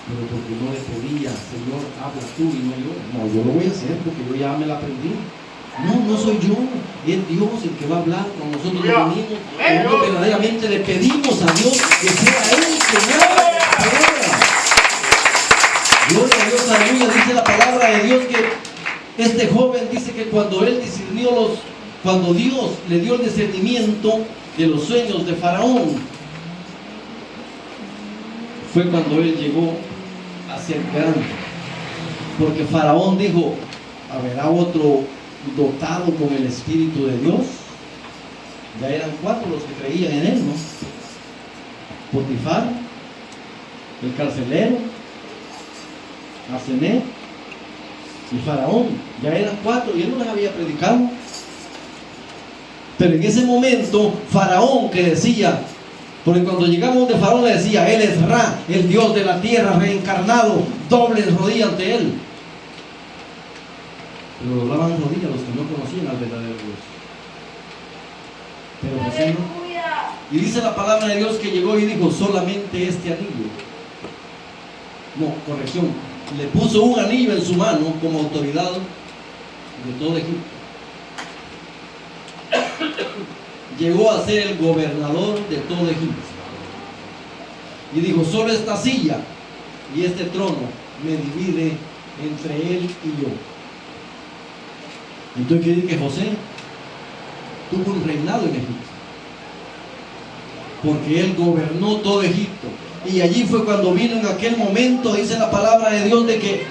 pero porque no le pedía, Señor, habla tú y no yo. No, yo lo voy a hacer porque yo ya me la aprendí. No soy yo, es Dios el que va a hablar con nosotros. Nosotros verdaderamente le pedimos a Dios que sea Él quien haga la palabra. Gloria a Dios, aleluya. Dice la palabra de Dios que este joven dice que cuando él discernió cuando Dios le dio el discernimiento de los sueños de Faraón, fue cuando él llegó a ser grande. Porque Faraón dijo, ¿habrá otro dotado con el Espíritu de Dios? Ya eran 4 los que creían en él, ¿no? Potifar, el carcelero, Asenet y Faraón. Ya eran 4 y él no les había predicado. Pero en ese momento, Faraón que decía, porque cuando llegamos de Faraón le decía, él es Ra, el Dios de la tierra reencarnado, doblen rodillas ante él. Pero doblaban rodillas los que no conocían al verdadero Dios. Pero José no. Y dice la palabra de Dios que llegó y dijo, solamente este anillo. No, corrección. Le puso un anillo en su mano como autoridad de todo Egipto. Llegó a ser el gobernador de todo Egipto. Y dijo, solo esta silla y este trono me divide entre él y yo. Entonces quiere decir que José tuvo un reinado en Egipto, porque él gobernó todo Egipto. Y allí fue cuando vino en aquel momento, dice la palabra de Dios, de que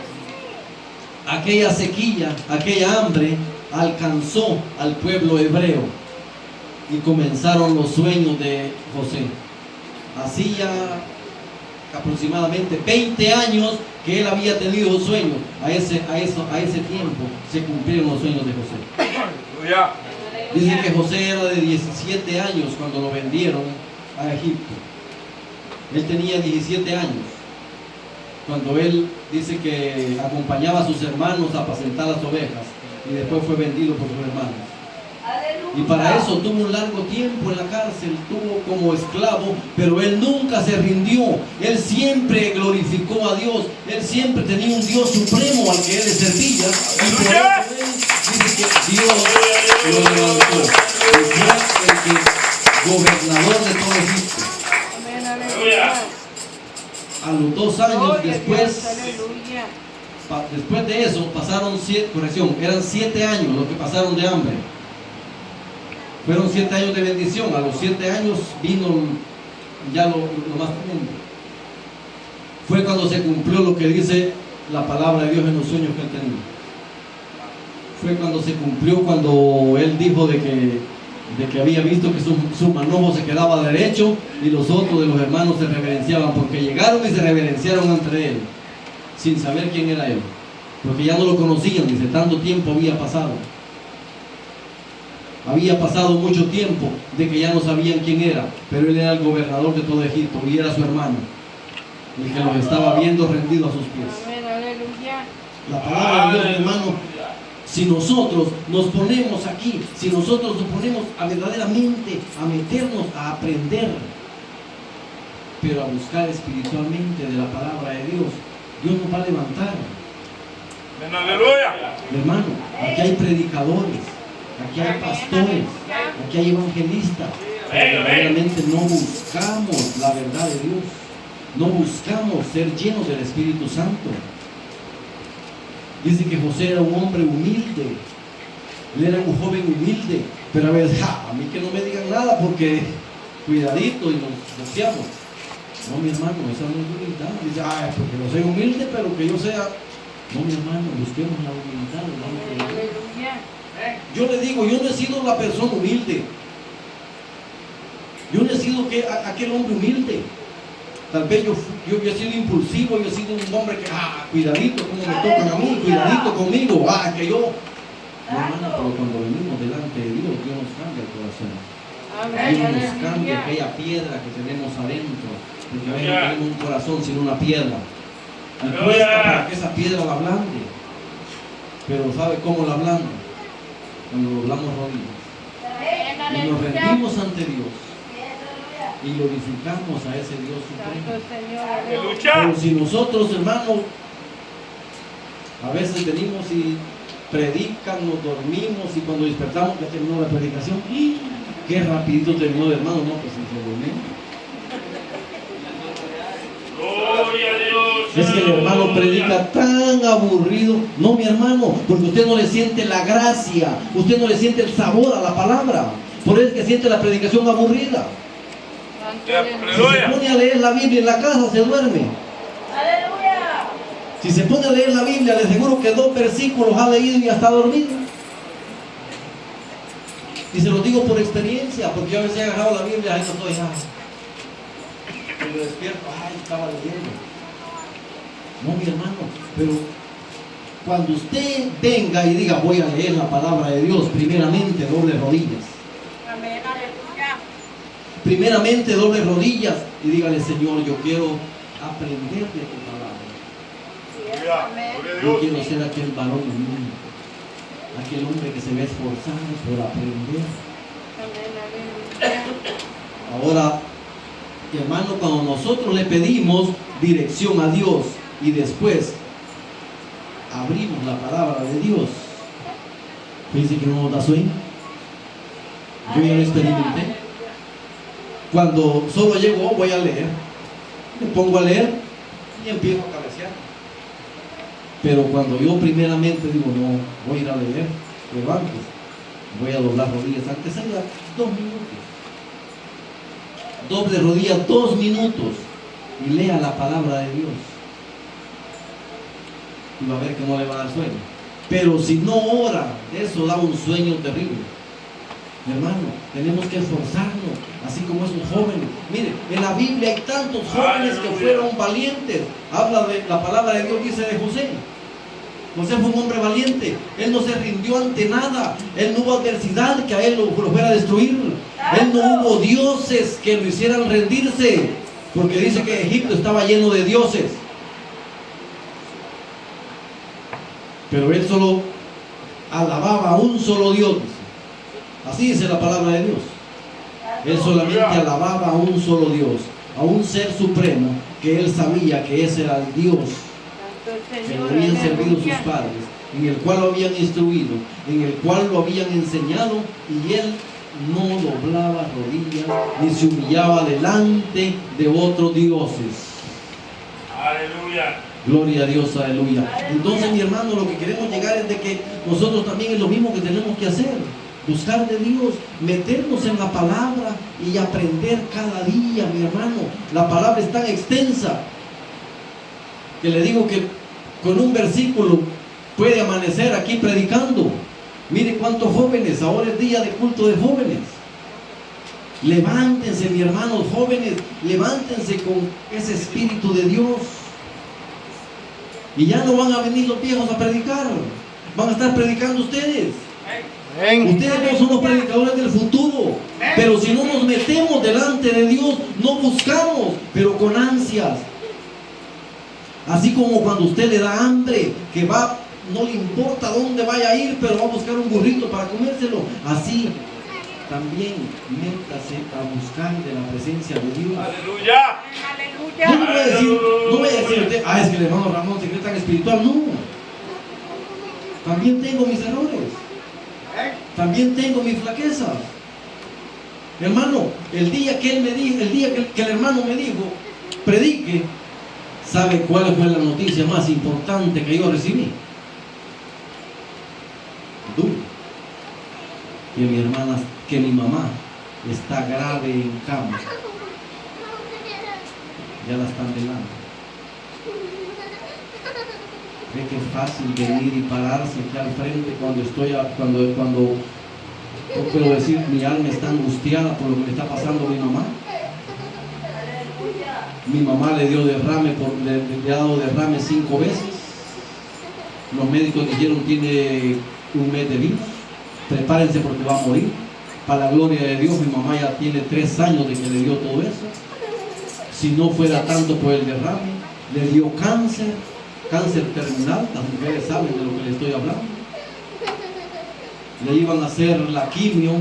aquella sequía, aquella hambre alcanzó al pueblo hebreo y comenzaron los sueños de José. Así ya aproximadamente 20 años que él había tenido sueños, a ese tiempo se cumplieron los sueños de José. Dice que José era de 17 años cuando lo vendieron a Egipto. Él tenía 17 años cuando él dice que acompañaba a sus hermanos a apacentar las ovejas y después fue vendido por sus hermanos. Y para eso tuvo un largo tiempo en la cárcel, tuvo como esclavo, pero él nunca se rindió. Él siempre glorificó a Dios. Él siempre tenía un Dios supremo al que él le servía. Y por eso él dice que Dios lo levantó. Y fue el que gobernador de todo Egipto. A los 2 años después de eso pasaron 7 años los que pasaron de hambre. Fueron 7 años de bendición. A los 7 años vino ya lo más tremendo. Fue cuando se cumplió lo que dice la palabra de Dios en los sueños que él tenía. Fue cuando se cumplió, cuando él dijo de que había visto que su manojo se quedaba derecho y los otros de los hermanos se reverenciaban, porque llegaron y se reverenciaron ante él sin saber quién era él, porque ya no lo conocían. Dice, tanto tiempo había pasado. Había pasado mucho tiempo de que ya no sabían quién era, pero él era el gobernador de todo Egipto y era su hermano, el que los estaba viendo rendido a sus pies. La palabra de Dios, hermano, si nosotros nos ponemos aquí, si nosotros nos ponemos verdaderamente a meternos a aprender, pero a buscar espiritualmente de la palabra de Dios, Dios nos va a levantar. Aleluya. Hermano, aquí hay predicadores, aquí hay pastores, aquí hay evangelistas, pero verdaderamente no buscamos la verdad de Dios, no buscamos ser llenos del Espíritu Santo. Dice que José era un hombre humilde, él era un joven humilde, pero a veces, a mí que no me digan nada porque cuidadito y nos deseamos. No, mi hermano, esa no es humildad. Dice, porque no soy humilde, pero que yo sea. No, mi hermano, busquemos la humildad. Yo le digo, yo no he sido la persona humilde. Yo no he sido aquel hombre humilde. Tal vez yo he sido impulsivo, yo he sido un hombre que, cuidadito, como me tocan a mí, cuidadito conmigo, que yo. No, hermano, pero cuando venimos delante de Dios, Dios nos cambia el corazón. Dios nos cambia aquella piedra que tenemos adentro, porque a veces no tenemos un corazón sino una piedra. Y cuesta para que esa piedra la ablande. Pero ¿sabe cómo la ablanda? Cuando doblamos rodillas y nos rendimos ante Dios y glorificamos a ese Dios supremo. Pero si nosotros, hermanos, a veces venimos y predican, nos dormimos y cuando despertamos ya terminó la predicación, qué rapidito terminó, hermano. No, pues se durmió. Es que el hermano predica tan aburrido. No, mi hermano, porque usted no le siente la gracia, usted no le siente el sabor a la palabra. Por eso es que siente la predicación aburrida. Si se pone a leer la Biblia en la casa, se duerme. Si se pone a leer la Biblia, le aseguro que 2 versículos ha leído y ya está dormido. Y se lo digo por experiencia, porque yo a veces he agarrado la Biblia, ahí no estoy, y me despierto, estaba leyendo. No, mi hermano, pero cuando usted venga y diga, voy a leer la palabra de Dios, primeramente doble rodillas. Amén, aleluya. Primeramente doble rodillas y dígale, Señor, yo quiero aprender de tu palabra. Amén. Yo quiero ser aquel varón humilde, aquel hombre que se ve esforzado por aprender. Amén, aleluya. Ahora, hermano, cuando nosotros le pedimos dirección a Dios y después abrimos la palabra de Dios, fíjense que no nos da sueño. Yo ya lo experimenté. Cuando solo llego, voy a leer, me pongo a leer y empiezo a cabecear. Pero cuando yo primeramente digo, no, voy a ir a leer, pero antes voy a doblar rodillas, antes sea 2 minutos. Doble rodillas 2 minutos y lea la palabra de Dios. Y va a ver que no le va a dar sueño. Pero si no ora, eso da un sueño terrible. Mi hermano, tenemos que esforzarnos, así como esos jóvenes. Mire, en la Biblia hay tantos jóvenes que fueron valientes. Habla de la palabra de Dios, dice de José. José fue un hombre valiente. Él no se rindió ante nada. Él no hubo adversidad que a él lo fuera a destruir. Él no hubo dioses que lo hicieran rendirse, porque dice que Egipto estaba lleno de dioses. Pero él solo alababa a un solo Dios. Así dice la palabra de Dios. Él solamente alababa a un solo Dios, a un ser supremo que él sabía que ese era el Dios que le habían servido sus padres, en el cual lo habían instruido, en el cual lo habían enseñado, y él no doblaba rodillas ni se humillaba delante de otros dioses. Aleluya. Gloria a Dios, aleluya. Entonces, mi hermano, lo que queremos llegar es de que nosotros también es lo mismo que tenemos que hacer. Buscar de Dios, meternos en la palabra y aprender cada día, mi hermano. La palabra es tan extensa que le digo que con un versículo puede amanecer aquí predicando. Mire cuántos jóvenes, ahora es día de culto de jóvenes. Levántense, mi hermanos jóvenes, levántense con ese espíritu de Dios. Y ya no van a venir los viejos a predicar, van a estar predicando ustedes. Ustedes no son los predicadores del futuro, pero si no nos metemos delante de Dios, no buscamos, pero con ansias. Así como cuando usted le da hambre, que va, no le importa dónde vaya a ir, pero va a buscar un burrito para comérselo. Así también métase a buscar de la presencia de Dios. Aleluya. No voy a decir usted, es que el hermano Ramón se cree tan espiritual. No, también tengo mis errores, también tengo mis flaquezas. Hermano, el día que él me dijo, el día que el hermano me dijo, predique, ¿sabe cuál fue la noticia más importante que yo recibí? Que mi mamá está grave en cama. Ya la están velando. ¿Cree que es fácil venir y pararse aquí al frente cuando puedo decir, mi alma está angustiada por lo que le está pasando a mi mamá? Mi mamá le dio derrame, le ha dado derrame 5 veces. Los médicos dijeron tiene 1 mes de vida. Prepárense porque va a morir. Para la gloria de Dios, mi mamá ya tiene 3 años de que le dio todo eso. Si no fuera tanto por el derrame, le dio cáncer terminal. Las mujeres saben de lo que le estoy hablando. Le iban a hacer la quimio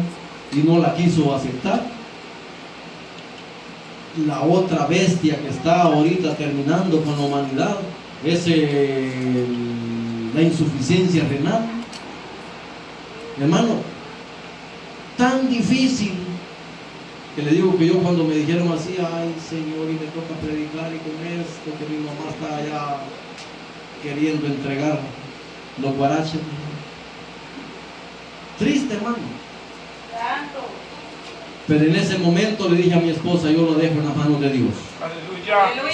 y no la quiso aceptar. La otra bestia que está ahorita terminando con la humanidad es la insuficiencia renal. Hermano, tan difícil que le digo que yo cuando me dijeron así, ay Señor, y me toca predicar y con esto que mi mamá está allá queriendo entregar los guaraches. Triste, hermano. Pero en ese momento le dije a mi esposa, yo lo dejo en las manos de Dios. Aleluya.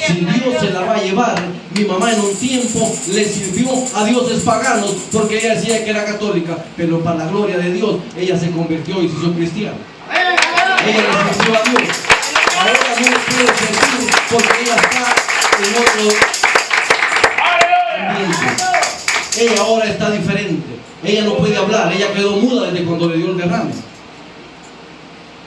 Si Dios se la va a llevar, mi mamá en un tiempo le sirvió a dioses paganos porque ella decía que era católica, pero para la gloria de Dios, ella se convirtió y se hizo cristiana. Ella le sirvió a Dios. Ahora no le puede servir porque ella está en otro ambiente. Ella ahora está diferente. Ella no puede hablar, ella quedó muda desde cuando le dio el derrame.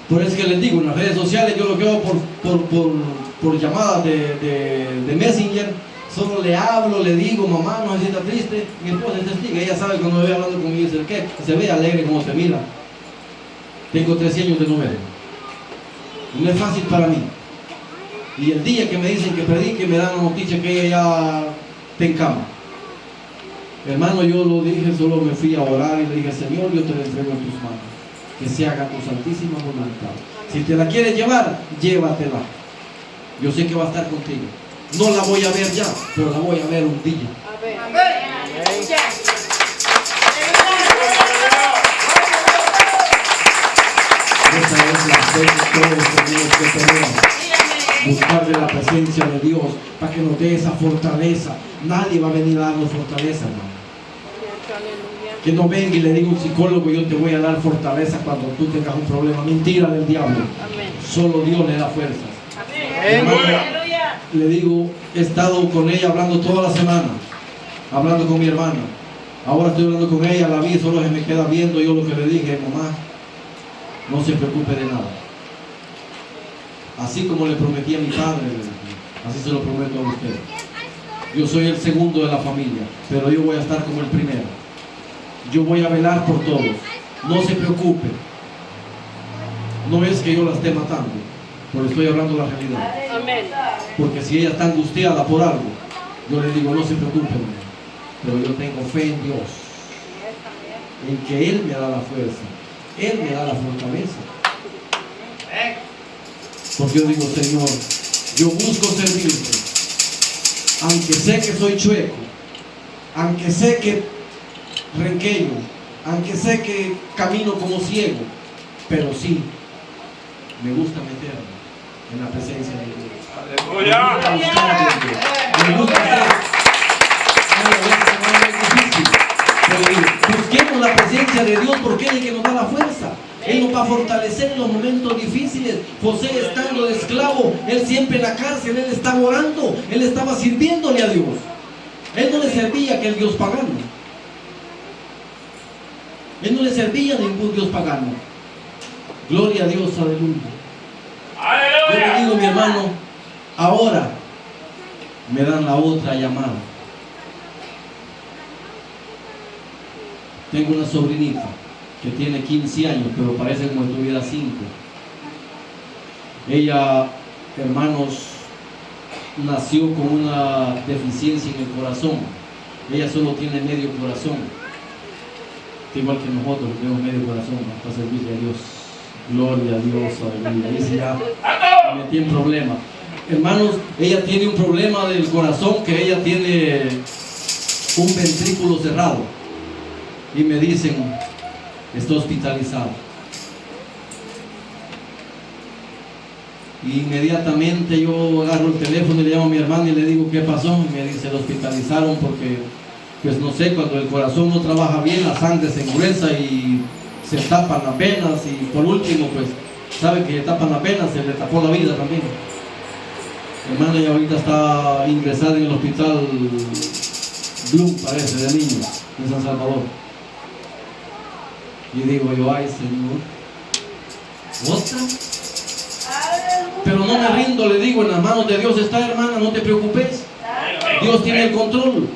Por eso que les digo, en las redes sociales yo lo que hago por llamadas de Messenger, solo le hablo, le digo, mamá, no se sienta triste. Mi esposa es testigo, ella sabe cuando me ve hablando conmigo, dice, ¿qué? Se ve alegre como se mira. Tengo 13 años de novela. No es fácil para mí. Y el día que me dicen que predique, me dan la noticia que ella ya está en cama. Hermano, yo lo dije, solo me fui a orar y le dije, Señor, yo te la entrego en tus manos. Que se haga tu santísima voluntad. Si te la quieres llevar, llévatela. Yo sé que va a estar contigo. No la voy a ver ya, pero la voy a ver un día. Esa es la fe que todos tenemos que tener. Buscar de la presencia de Dios para que nos dé esa fortaleza. Nadie va a venir a darnos fortaleza, hermano. Que no venga y le diga a un psicólogo, yo te voy a dar fortaleza cuando tú tengas un problema. Mentira del diablo. Solo Dios le da fuerzas. Hermano, le digo, he estado con ella hablando toda la semana, hablando con mi hermana. Ahora estoy hablando con ella, la vi, solo se me queda viendo. Yo lo que le dije, mamá, no se preocupe de nada. Así como le prometí a mi padre, así se lo prometo a usted. Yo soy el segundo de la familia, pero yo voy a estar como el primero. Yo voy a velar por todos. No se preocupe. No es que yo la esté matando, pero estoy hablando la realidad. Porque si ella está angustiada por algo, yo le digo, no se preocupe, pero yo tengo fe en Dios, en que Él me da la fuerza, Él me da la fortaleza. Porque yo digo, Señor, yo busco servirte, aunque sé que soy chueco, aunque sé que renqueño, aunque sé que camino como ciego, pero sí, me gusta meterme en la presencia de Dios. Aleluya. Me gusta buscar a Dios. Me gusta hacer. A veces es difícil, pero digo, busquemos la presencia de Dios porque Él es el que nos da la fuerza. Él nos va a fortalecer en los momentos difíciles. José, estando de esclavo, él siempre en la cárcel, él estaba orando, él estaba sirviéndole a Dios. Él no le servía a aquel Dios pagano. Él no le servía a ningún Dios pagano. Gloria a Dios, aleluya. Yo le digo, mi hermano, ahora me dan la otra llamada. Tengo una sobrinita que tiene 15 años, pero parece como si tuviera 5. Ella, hermanos, nació con una deficiencia en el corazón. Ella solo tiene medio corazón, igual que nosotros, tenemos medio corazón para servirle a Dios. Gloria a Dios, aleluya. Dice ya, me metí en problema. Hermanos, ella tiene un problema del corazón, que ella tiene un ventrículo cerrado. Y me dicen, está hospitalizado. Y inmediatamente yo agarro el teléfono y le llamo a mi hermano y le digo, ¿qué pasó? Y me dice, lo hospitalizaron porque, pues no sé, cuando el corazón no trabaja bien, la sangre se engruesa y se tapan las venas, y por último, pues, sabe que le tapan las venas, se le tapó la vida también. Mi hermana ya ahorita está ingresada en el hospital Bloom, parece, de niños, en San Salvador. Y digo yo, ay Señor, ¿otra? Pero no me rindo, le digo, en las manos de Dios está, hermana, no te preocupes. Dios tiene el control.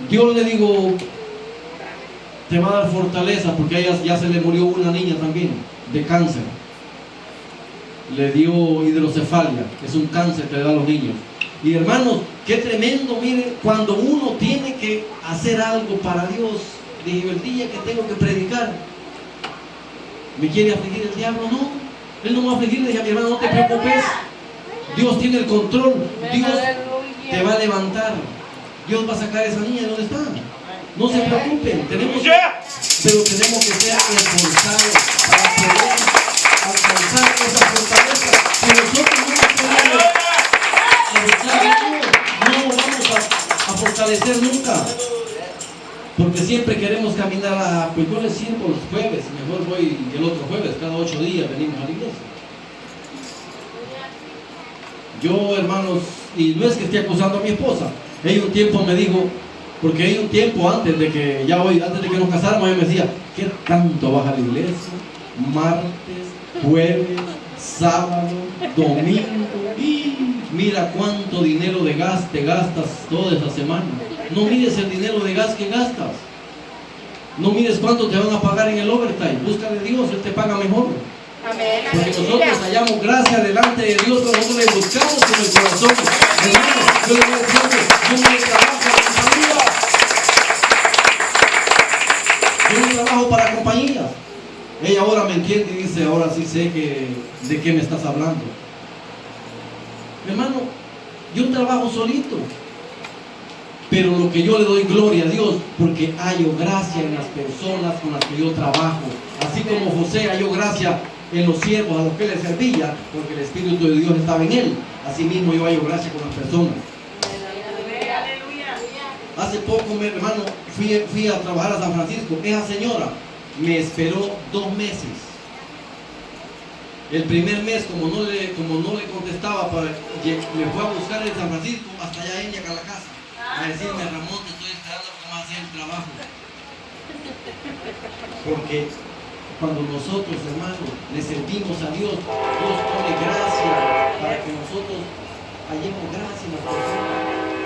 Dios, le digo, te va a dar fortaleza, porque a ella ya se le murió una niña también, de cáncer. Le dio hidrocefalia, es un cáncer que le da a los niños. Y hermanos, qué tremendo, mire, cuando uno tiene que hacer algo para Dios. Digo, el día que tengo que predicar, ¿me quiere afligir el diablo? No, Él no va a afligir. Le dije a mi hermano, no te preocupes, Dios tiene el control, Dios te va a levantar, Dios va a sacar a esa niña de donde está. No se preocupen, pero tenemos que ser esforzados para poder alcanzar esa fortaleza. Si nosotros no nos podemos no nos vamos a fortalecer nunca. Porque siempre queremos caminar pues yo les sirvo los jueves, mejor voy el otro jueves, cada 8 días venimos a la iglesia. Yo, hermanos, y no es que esté acusando a mi esposa, Ella un tiempo me dijo, porque ella un tiempo antes de que nos casáramos, ella me decía, ¿qué tanto vas a la iglesia? Martes, jueves, sábado, domingo, y mira cuánto dinero de gas te gastas toda esa semana. No mires el dinero de gas que gastas. No mires cuánto te van a pagar en el overtime. Búscale a Dios, Él te paga mejor. Amén. Porque nosotros hallamos gracia delante de Dios, pero nosotros le buscamos con el corazón. Hermano, yo le voy a decir que yo no trabajo para compañía. Yo no trabajo para compañías. Ella ahora me entiende y dice, ahora sí sé de qué me estás hablando. Hermano, yo trabajo solito. Pero lo que yo le doy gloria a Dios, porque hallo gracia en las personas con las que yo trabajo. Así como José halló gracia en los siervos a los que le servía, porque el Espíritu de Dios estaba en él. Así mismo yo hallo gracia con las personas. Hace poco, mi hermano, fui a trabajar a San Francisco. Esa señora me esperó 2 meses. El primer mes, como no le contestaba, me fue a buscar en San Francisco hasta allá en a la casa. A decirme, Ramón, te estoy esperando porque vas a hacer el trabajo. Porque cuando nosotros, hermanos, le servimos a Dios, Dios pone gracia para que nosotros hallemos gracia en las personas.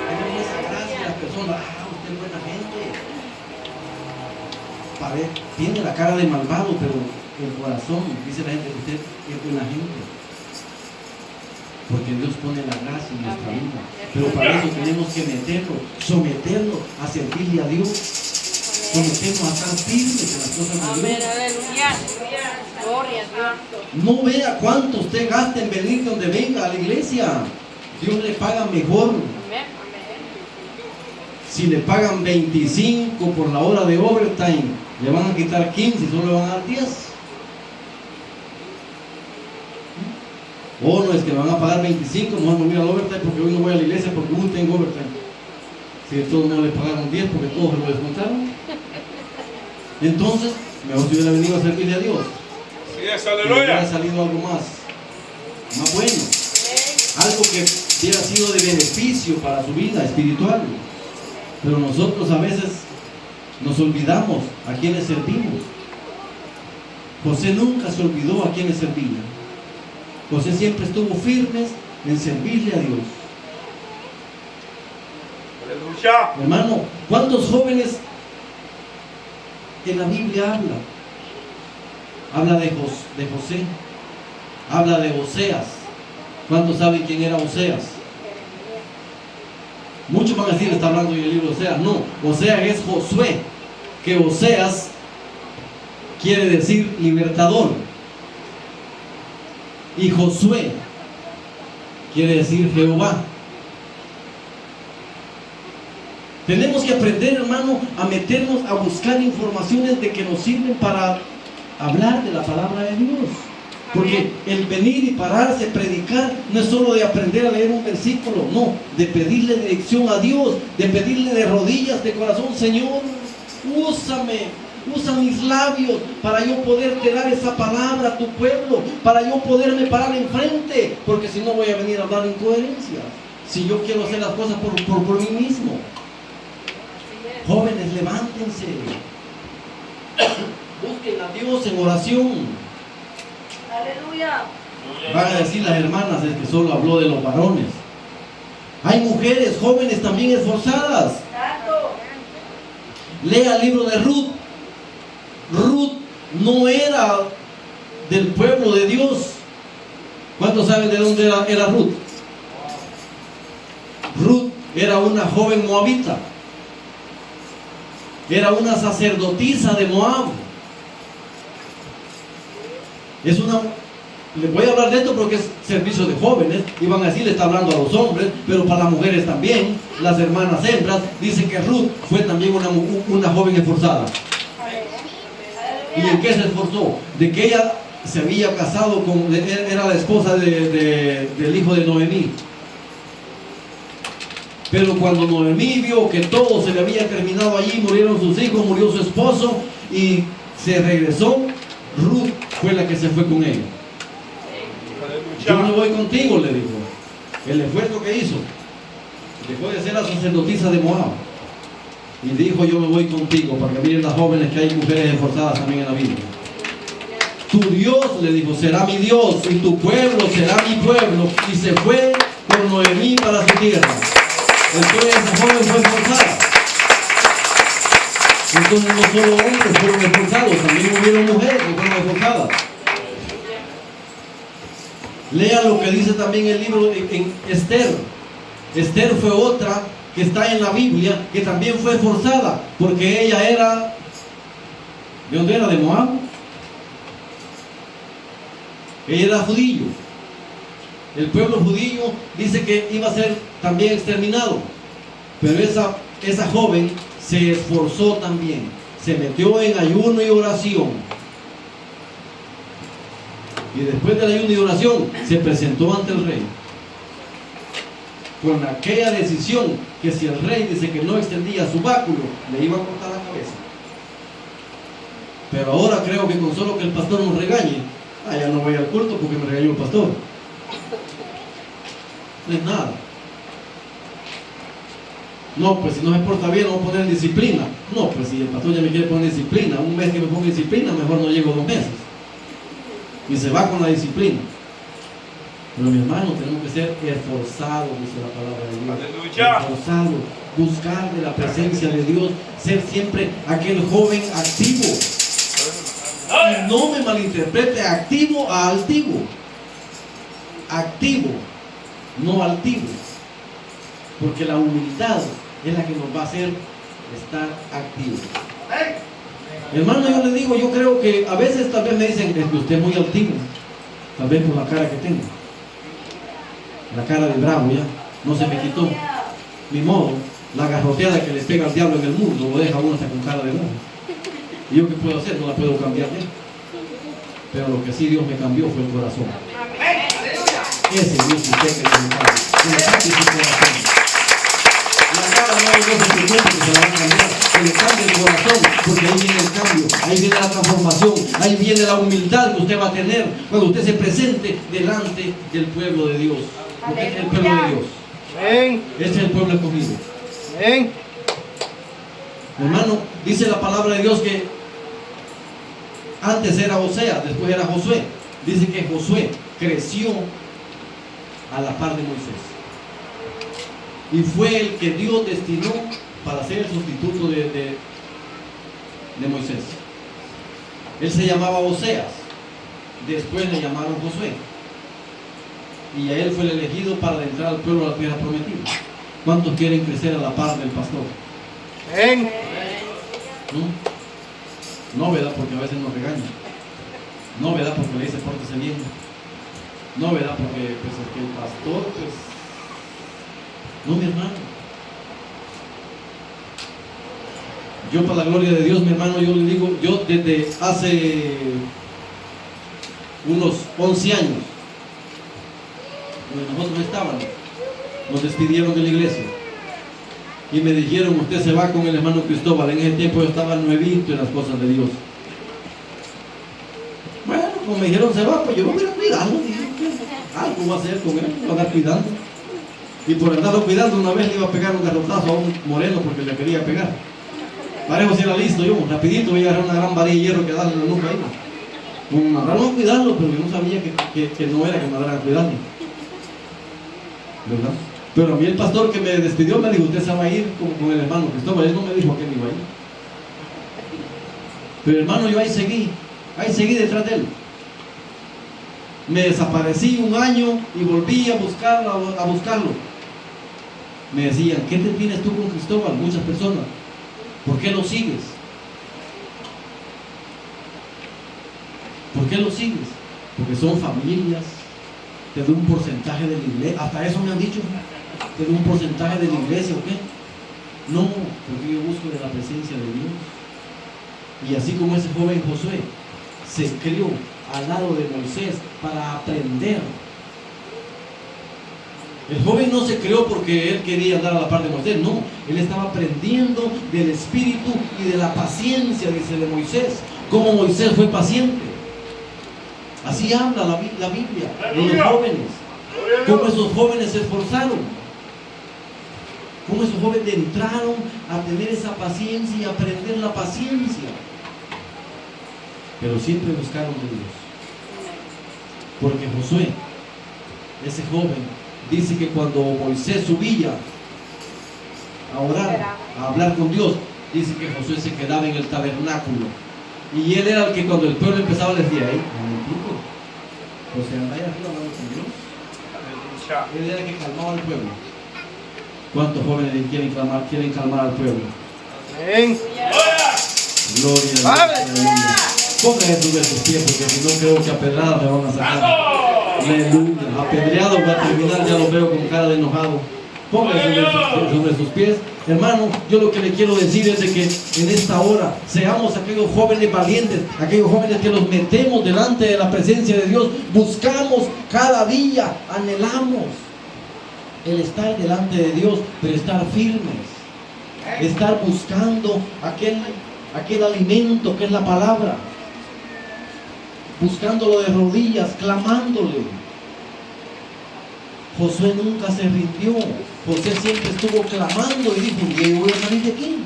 Hallemos esa gracia en las personas. Usted es buena gente. Tiene la cara de malvado, pero el corazón, dice la gente, que usted es buena gente. Porque Dios pone la gracia en nuestra vida. Pero para eso tenemos que someternos a servirle a Dios. Someternos a estar firmes en las cosas de Dios. Aleluya. Gloria a Dios. No vea cuánto usted gasta en venir donde venga a la iglesia. Dios le paga mejor. Amén. Si le pagan 25 por la hora de overtime, le van a quitar 15 y solo le van a dar 10. O no es que me van a pagar 25, mejor no voy al overtime porque hoy no voy a la iglesia porque hoy tengo overtime. Si de todos no le pagaron 10 porque todos se lo descontaron. Entonces, mejor si hubiera venido a servirle a Dios. Sí, es, Y aleluya. hubiera salido algo más bueno. Algo que hubiera sido de beneficio para su vida espiritual. Pero nosotros a veces nos olvidamos a quienes servimos. José nunca se olvidó a quienes servía. José siempre estuvo firme en servirle a Dios. Aleluya. Hermano, ¿cuántos jóvenes en la Biblia habla? Habla de José, habla de Oseas. ¿Cuántos saben quién era Oseas? Muchos van a decir, está hablando del libro de Oseas. No, Oseas es Josué, que Oseas quiere decir libertador. Y Josué quiere decir Jehová. Tenemos que aprender, hermano, a meternos a buscar informaciones de que nos sirven para hablar de la palabra de Dios. Porque el venir y pararse, predicar, no es solo de aprender a leer un versículo, no, de pedirle dirección a Dios, de pedirle de rodillas, de corazón, Señor, usa mis labios para yo poderte dar esa palabra a tu pueblo, para yo poderme parar enfrente, porque si no voy a venir a hablar incoherencias, si yo quiero hacer las cosas por mí mismo. Jóvenes, levántense, busquen a Dios en oración. Aleluya. Van a decir las hermanas, es que solo habló de los varones. Hay mujeres jóvenes también esforzadas. Lea el libro de Ruth. Ruth no era del pueblo de Dios. ¿Cuántos saben de dónde era Ruth? Ruth era una joven moabita. Era una sacerdotisa de Moab. Les voy a hablar de esto porque es servicio de jóvenes y van a decir, le está hablando a los hombres, pero para las mujeres también, las hermanas hembras, dicen que Ruth fue también una joven esforzada. ¿Y en qué se esforzó? De que ella se había casado era la esposa del hijo de Noemí. Pero cuando Noemí vio que todo se le había terminado allí, murieron sus hijos, murió su esposo y se regresó, Ruth fue la que se fue con ella. Yo me voy contigo, le dijo. El esfuerzo que hizo. dejó de ser la sacerdotisa de Moab. Y dijo, yo me voy contigo, para que miren las jóvenes que hay mujeres esforzadas también en la Biblia. Tu Dios, le dijo, será mi Dios, y tu pueblo será mi pueblo. Y se fue con Noemí para su tierra. Entonces esa joven fue esforzada. Entonces no solo hombres fueron esforzados, también hubieron mujeres que fueron esforzadas. Lean lo que dice también el libro en Esther. Esther fue otra que está en la Biblia, que también fue esforzada, porque ella era, ¿de dónde era? ¿De Moab? Ella era judío. El pueblo judío dice que iba a ser también exterminado, pero esa joven se esforzó también, se metió en ayuno y oración, y después del ayuno y oración se presentó ante el rey con aquella decisión que si el rey dice que no extendía su báculo, le iba a cortar la cabeza. Pero ahora creo que con solo que el pastor nos regañe, ya no voy al culto porque me regañó el pastor. No es nada. No, pues si no se porta bien, vamos a poner disciplina. No, pues si el pastor ya me quiere poner disciplina, un mes que me ponga disciplina, mejor no llego 2 meses. Y se va con la disciplina. Pero mi hermano, tenemos que ser esforzados, dice la palabra de Dios. Aleluya. Esforzados, buscar de la presencia de Dios, ser siempre aquel joven activo. Y no me malinterprete, activo a altivo. Activo, no altivo. Porque la humildad es la que nos va a hacer estar activos. Hermano, yo le digo, yo creo que a veces tal vez me dicen que usted es muy altivo, tal vez por la cara que tengo, la cara de bravo ya, no se me quitó, ni modo, la garroteada que le pega al diablo en el mundo, lo deja uno hasta con cara de bravo. ¿Y yo qué puedo hacer? No la puedo cambiar ya. Pero lo que sí Dios me cambió fue el corazón. Ese Dios usted que me cambie su corazón. La cara no hay Dios en su cuerpo que se la va a cambiar, que le cambie el corazón, porque ahí viene el cambio, ahí viene la transformación, ahí viene la humildad que usted va a tener cuando usted se presente delante del pueblo de Dios. Porque este es el pueblo de Dios. Este es el pueblo escogido. Hermano, dice la palabra de Dios que antes era Oseas, después era Josué. Dice que Josué creció a la par de Moisés. Y fue el que Dios destinó para ser el sustituto de Moisés. Él se llamaba Oseas. Después le llamaron Josué. Y a él fue el elegido para entrar al pueblo a la tierra prometida. ¿Cuántos quieren crecer a la par del pastor? No, ¿verdad? Porque a veces nos regañan. No, ¿verdad? Porque le dice pórtese bien. No, ¿verdad? Porque pues es que el pastor, pues... No, mi hermano. Yo, para la gloria de Dios, mi hermano, yo le digo, yo desde hace unos 11 años, cuando nosotros estábamos, nos despidieron de la iglesia y me dijeron, usted se va con el hermano Cristóbal. En ese tiempo yo estaba nuevito en las cosas de Dios. Bueno, como me dijeron se va, pues yo lo voy a cuidarlo. Algo voy a hacer con él, lo voy a andar cuidando. Y por andarlo cuidando, una vez le iba a pegar un garrotazo a un moreno porque le quería pegar. Parejo si era listo yo, rapidito voy a agarrar una gran varilla de hierro que darle en la nuca ahí. Me mandaron a cuidarlo, pero yo no sabía que no era que me mandaran a cuidarlo. ¿Verdad? Pero a mí el pastor que me despidió me dijo, usted se va a ir con el hermano Cristóbal. Él no me dijo a qué me iba a ir. Pero hermano, yo ahí seguí detrás de él. Me desaparecí un año y volví a buscarlo. Me decían, ¿qué te tienes tú con Cristóbal? Muchas personas. ¿Por qué lo sigues? ¿Por qué lo sigues? Porque son familias. Te doy un porcentaje de la iglesia. Hasta eso me han dicho. ¿Te doy un porcentaje de la iglesia o qué? No, porque yo busco de la presencia de Dios. Y así como ese joven Josué se crió al lado de Moisés para aprender. El joven no se creó porque él quería andar a la par de Moisés, no, él estaba aprendiendo del espíritu y de la paciencia, dice, de Moisés, como Moisés fue paciente. Así habla la Biblia de los jóvenes, cómo esos jóvenes se esforzaron. Cómo esos jóvenes entraron a tener esa paciencia y aprender la paciencia. Pero siempre buscaron de Dios. Porque Josué, ese joven, dice que cuando Moisés subía a orar, a hablar con Dios, dice que Josué se quedaba en el tabernáculo. Y él era el que cuando el pueblo empezaba les decía, momentito, José anda ahí arriba hablando con Dios. Aleluya. Él era el que calmaba al pueblo. ¿Cuántos jóvenes quieren calmar al pueblo? Amén. Gloria a Dios. Aleluya. Pongan Jesús de sus pies, porque si no creo que a pedradas me van a sacar. Aleluya. Apedreado va a terminar, ya lo veo con cara de enojado. Pongan Jesús sobre sus pies. Hermano, yo lo que le quiero decir es de que en esta hora seamos aquellos jóvenes valientes, aquellos jóvenes que nos metemos delante de la presencia de Dios, buscamos cada día, anhelamos el estar delante de Dios, pero estar firmes, estar buscando aquel alimento que es la palabra, buscándolo de rodillas, clamándole. Josué nunca se rindió. José siempre estuvo clamando y dijo, yo voy a salir de aquí.